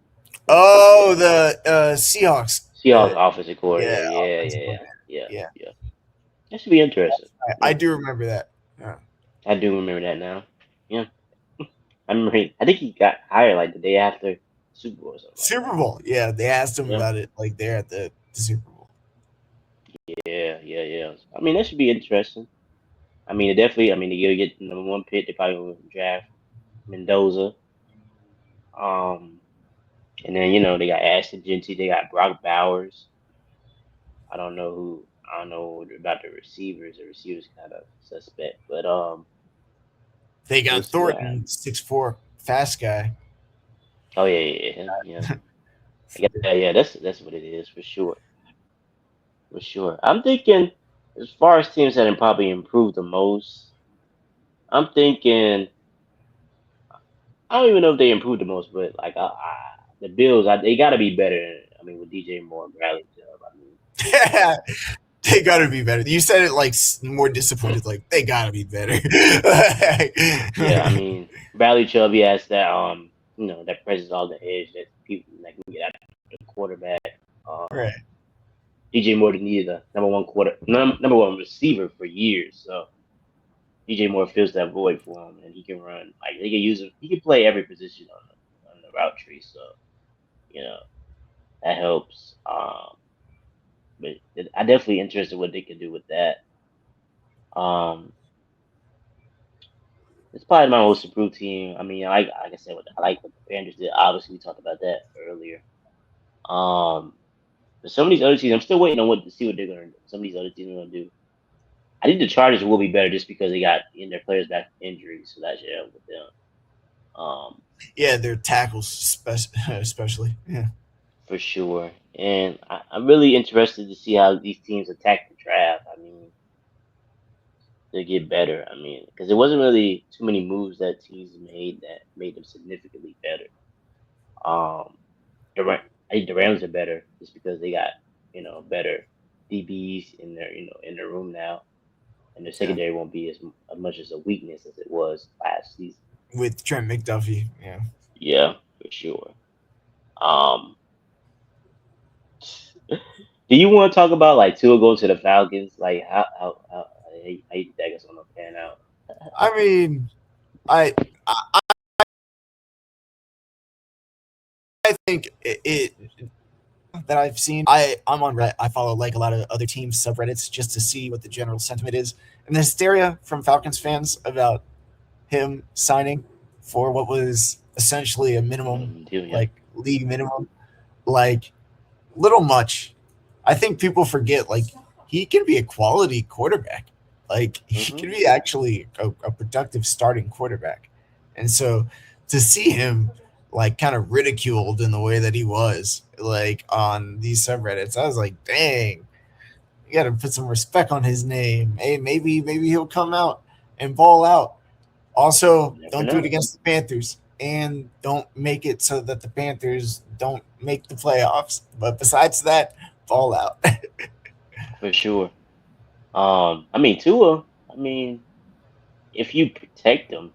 Oh, Kubiak, the Seahawks. Seahawks offensive Yeah, coordinator. Yeah, offensive yeah, coordinator. yeah, Yeah, yeah. That should be interesting. I Yeah, do remember that. Yeah. I do remember that now. Yeah, I remember. I think he got hired like the day after Super Bowl or something like Super Bowl. Yeah, they asked him that. about it like there at the Super Bowl. Yeah, yeah, yeah. I mean, that should be interesting. I mean, it definitely. I mean, they'll get the number one pick. They probably will draft Mendoza. Um, and then they got Ashton Genty. They got Brock Bowers. I don't know who. I don't know about the receivers. The receivers kind of suspect, but They we'll got see what happens. Thornton, 6'4", fast guy. Oh yeah, yeah, yeah. Yeah. Yeah, yeah, that's what it is for sure. for sure. I'm thinking as far as teams that have probably improved the most. I'm thinking I don't even know if they improved the most, but like the Bills, they got to be better. I mean, with DJ Moore and Bradley Chubb, I mean, They gotta be better. You said it like more disappointed, like they gotta be better. yeah, I mean, Bradley Chubb, he has that that presses all the edge that people that can get out of the quarterback. Right. DJ Moore needed a number one receiver for years, so DJ Moore fills that void for him, and he can run like they can use him. He can play every position on the route tree, so you know that helps. But I definitely interested what they can do with that. Um, it's probably my most improved team. I mean, like I said, I like what the Panthers did. Obviously, we talked about that earlier. Um, but some of these other teams, I'm still waiting on what to see what they're gonna. Some of these other teams are gonna do. I think the Chargers will be better just because they got in their players back from injuries, so that should help with them. Um, Yeah, their tackles, especially. Yeah. for sure. And I'm really interested to see how these teams attack the draft. I mean, to get better. I mean, because there wasn't really too many moves that teams made that made them significantly better. Um, the I think the Rams are better just because they got better DBs in their in their room now, and their Yeah. secondary won't be as much as a weakness as it was last season. With Trent McDuffie. Yeah. Yeah, for sure. Um, do you want to talk about like Tua going to the Falcons? Like how you think that's gonna pan out? I mean, I I think it that I've seen. I'm on Reddit. I follow like a lot of other teams subreddits just to see what the general sentiment is, and the hysteria from Falcons fans about him signing for what was essentially a minimum, Minimum deal, yeah. like league minimum, like little much. I think people forget like he can be a quality quarterback. Like he Hmm. can be actually a productive starting quarterback. And so to see him like kind of ridiculed in the way that he was like on these subreddits, I was like, dang, you got to put some respect on his name. Hey, maybe he'll come out and ball out. Also, You never don't do it know. against the Panthers and don't make it so that the Panthers don't make the playoffs. But besides that, ball out. For sure. I mean Tua. I mean, if you protect him,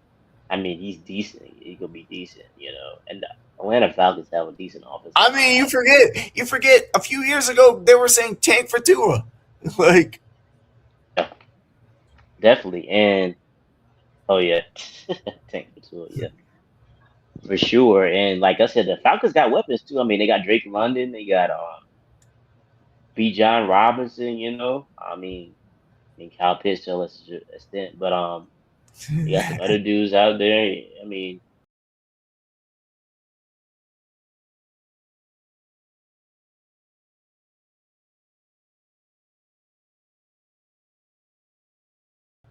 I mean he's decent. He could be decent, And the Atlanta Falcons have a decent offensive I mean, line. you forget a few years ago they were saying tank for Tua. Like, Yeah, definitely. And oh yeah, tank for Tua. Yeah, for sure. And like I said, the Falcons got weapons too. I mean, they got Drake London. They got B. John Robinson. I mean Kyle Pitts to a lesser extent, but they got some other dudes out there. I mean,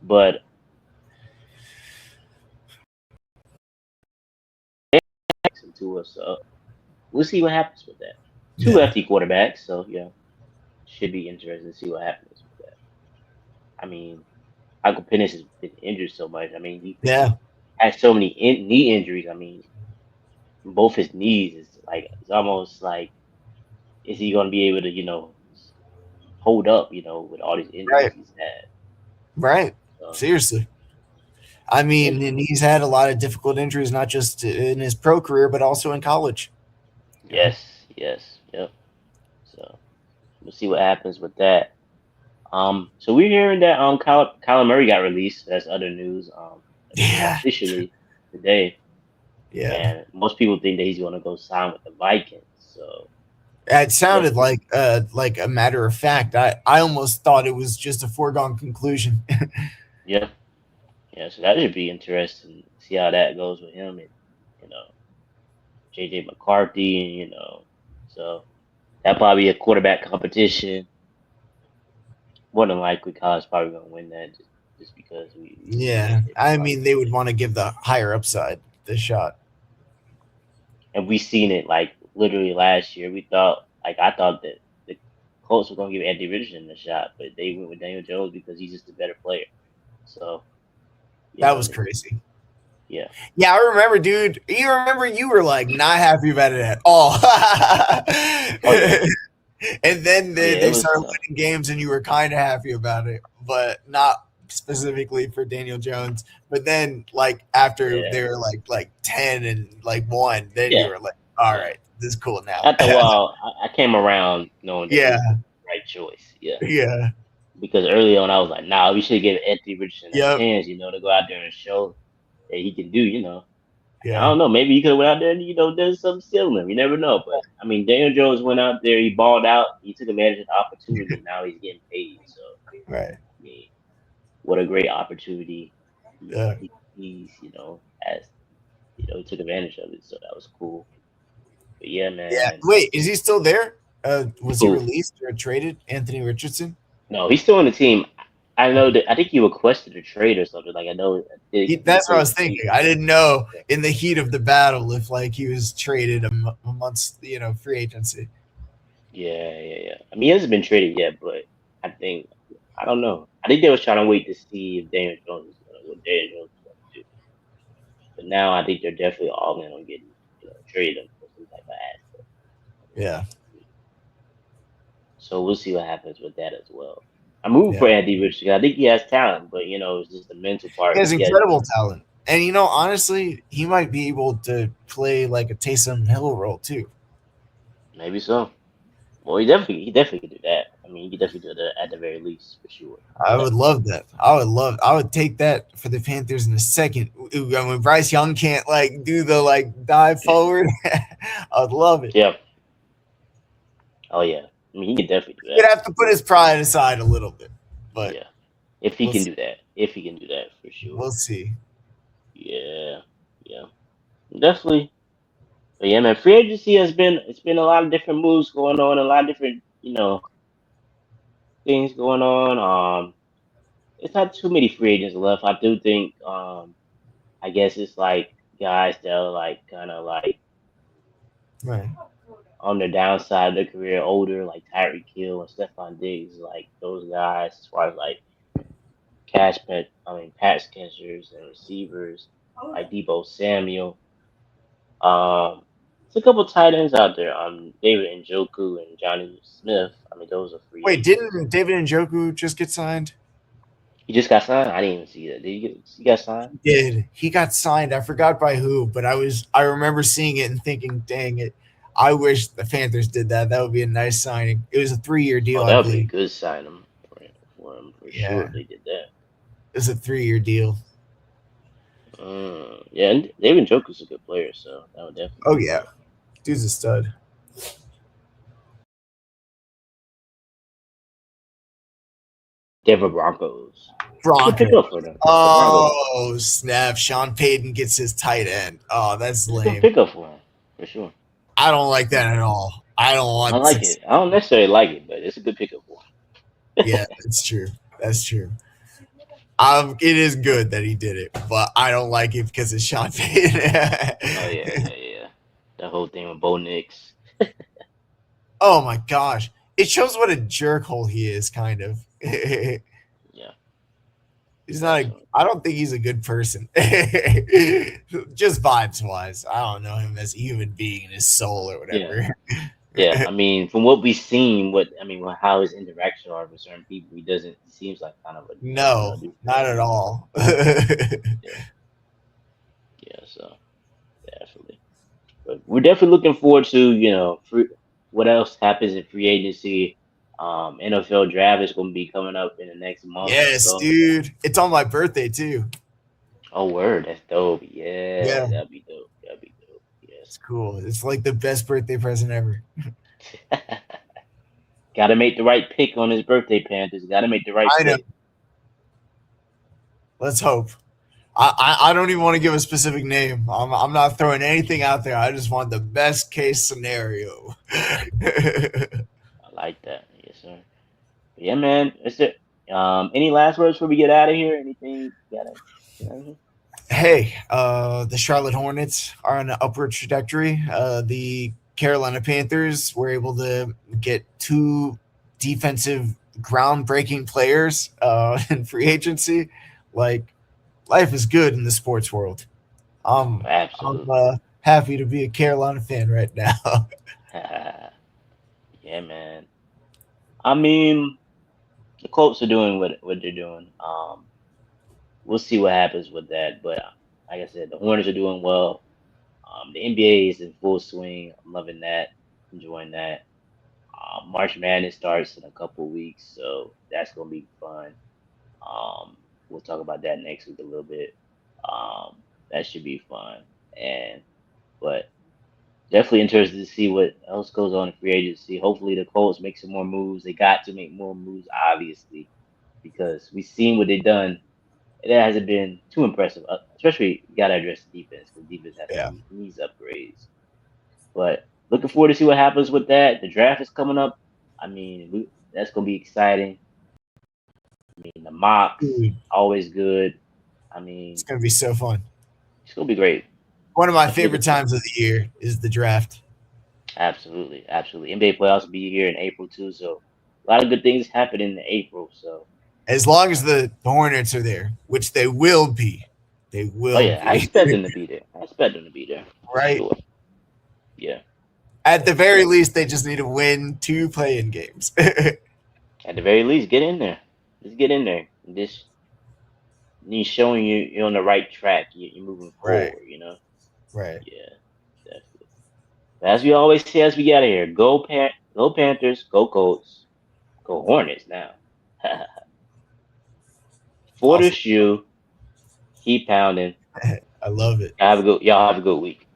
but some Tua. So we'll see what happens with that. Two yeah, lefty quarterbacks, so yeah, should be interesting to see what happens with that. I mean, Michael Penix has been injured so much. I mean, he yeah, has so many knee injuries. I mean, both his knees is like it's almost like is he going to be able to hold up with all these injuries right, he's had? right. So Seriously. I yeah, mean, and he's had a lot of difficult injuries, not just in his pro career, but also in college. You know? yes, yes, yep. So we'll see what happens with that. So we're hearing that Kyler Murray got released. That's other news. Yeah, Officially today, yeah. and most people think that he's going to go sign with the Vikings. So It sounded definitely, like a matter of fact. I almost thought it was just a foregone conclusion. yeah, yeah. So that should be interesting. See how that goes with him and you know JJ McCarthy, and so that probably a quarterback competition. More than likely, Kyle's probably going to win that just because we've seen Yeah, it I like mean, they would want to give the higher upside the shot. and we seen it like literally last year. We thought like I thought that. Colts were gonna give Anthony Richardson a shot, but they went with Daniel Jones because he's just a better player. So you That know, was crazy. yeah, Yeah, I remember, dude. You remember you were like not happy about it at all. oh yeah, And then oh yeah, it they was started tough. winning games and you were kind of happy about it, but not specifically for Daniel Jones. But then like after Yeah, they were like 10 and like 1, then you yeah, were like, all yeah. right, this is cool now. After a while, I came around knowing that it Yeah, was the right choice. Yeah, yeah, because early on I was like, nah, we should give Anthony Richardson a yep, chance, to go out there and show that he can do. I yeah, don't know. Maybe he could have went out there and done something similar. You never know. But I mean, Daniel Jones went out there. He balled out. He took advantage of the opportunity. Now he's getting paid. So right, I mean, what a great opportunity. yeah, He's as he took advantage of it. So that was cool. But yeah, yeah. man. Wait, is he still there? Was he Who? released or traded? Anthony Richardson? No, he's still on the team. I know that. I think he requested a trade or something. Like I know. He That's what I played was for the thinking. I didn't know in the heat of the battle if like he was traded amongst free agency. Yeah, yeah, yeah. I mean, he hasn't been traded yet, but I think I don't know. I think they was trying to wait to see if Daniel Jones was what Daniel Jones was going to do. But now I think they're definitely all in on getting traded him for some type of asset. Yeah, So we'll see what happens with that as well. I'm moving yeah. for Andy Richardson. I think he has talent, but it's just the mental He part. has incredible talent, and honestly, he might be able to play like a Taysom Hill role too. Maybe so. Well, he definitely could do that. I mean, he could definitely do that at the very least for sure. I would Definitely. love that. I would take that for the Panthers in a second. When Bryce Young can't like do the like dive forward, I'd love it. Yeah. Oh yeah. I mean, he could definitely do He'd that. have to put his pride aside a little bit, but Yeah. If he we'll can see. do that. If he can do that for sure. We'll see. Yeah. Yeah. Definitely. But yeah, man, free agency it's been a lot of different moves going on, a lot of different, things going on. It's not too many free agents left. I do think I guess it's like guys that are like kinda like Right. on the downside of their career, older, like Tyreek Hill and Stephon Diggs, like those guys as far as like pass catchers and receivers, like Debo Samuel. There's a couple tight ends out there. David Njoku and Johnny Smith. I mean, those are free Wait, agents. didn't David Njoku just get signed? He just got signed. I didn't even see that. Did he got signed? He did. He got signed. I forgot by who, but I remember seeing it and thinking, dang it. I wish the Panthers did that. That would be a nice signing. It was a 3-year deal, Oh, I that would be a believe. good signing for him for sure Yeah. if they did that. It was a 3-year deal. Yeah, and David Njoku's a good player, so that would definitely Oh be yeah. good. Dude's a stud. Denver Broncos. It's a good Bronco. pickup for them. The Broncos. Oh snap! Sean Payton gets his tight end. Oh, that's It's a good lame. pickup for him for sure. I don't like that at all. I don't I want like six. it. I don't necessarily like it, but it's a good pickup for Yeah, that's true. That's true. It is good that he did it, but I don't like it because it's Sean Oh yeah, Payton. yeah, yeah. The whole thing with Bo Nix. Oh my gosh, it shows what a jerkhole he is. Kind of. Yeah, He's not a. definitely. I don't think he's a good person. Just vibes wise, I don't know him as a human being and his soul or Yeah, whatever. yeah. I mean, from what we've seen, how his interaction are with certain people, he doesn't. He seems like kind of a No, not douchebag. at all. Yeah, yeah. So definitely, but we're definitely looking forward to what else happens in free agency. NFL draft is going to be coming up in the next month or Yes, so. dude. It's on my birthday too. Oh, word, that's dope. Yeah, Yeah, that'd be dope. That'd be dope. it's cool. It's like the best birthday present ever. Yes. Got to make the right pick on his birthday, Panthers. Got to make the right I know. pick. Let's hope. I don't even want to give a specific name. I'm not throwing anything out there. I just want the best case scenario. I like that. Yes, sir. But yeah, man. That's it. Any last words before we get out of here? Anything you gotta get out of here? Hey, the Charlotte Hornets are on an upward trajectory. The Carolina Panthers were able to get defensive groundbreaking players in free agency. Like life is good in the sports world. I'm Absolutely. happy to be a Carolina fan right now. Yeah, man. I mean, the Colts are doing what they're doing. We'll see what happens with that. But like I said, the Hornets are doing well. The NBA is in full swing. I'm loving that, enjoying that. March Madness starts in a couple weeks, so that's gonna be fun. We'll talk about that next week a little bit. That should be fun. And but definitely interested to see what else goes on in free agency. Hopefully the Colts make some more moves. They got to make more moves, obviously, because we've seen what they've done. That hasn't been too impressive. Especially you got to address the defense because defense has Yeah. needs upgrades. But looking forward to see what happens with that. The draft is coming up. I mean, that's gonna be exciting. I mean, the mocks Dude, always good. I it's mean, gonna be so fun. it's gonna be great. One of my Definitely favorite looking forward. times of the year is the draft. Absolutely, absolutely. NBA playoffs will be here in April too, so a lot of good things happen in April. So, As long as the Hornets are there, which they will be, they oh will yeah, I be, expect them to be there. I expect them to be there for right? sure. Yeah, At the very least, they just need to win 2 play-in games. at the very least, get in there. Just get in there. Just need showing you're on the right track. You're moving Right, forward. You know. right. Yeah, definitely. But as we always say, as we get out of here, go Panthers, go Colts, go Hornets. Now, for the Awesome. shoe, keep pounding. I love it. Y'all have a good week.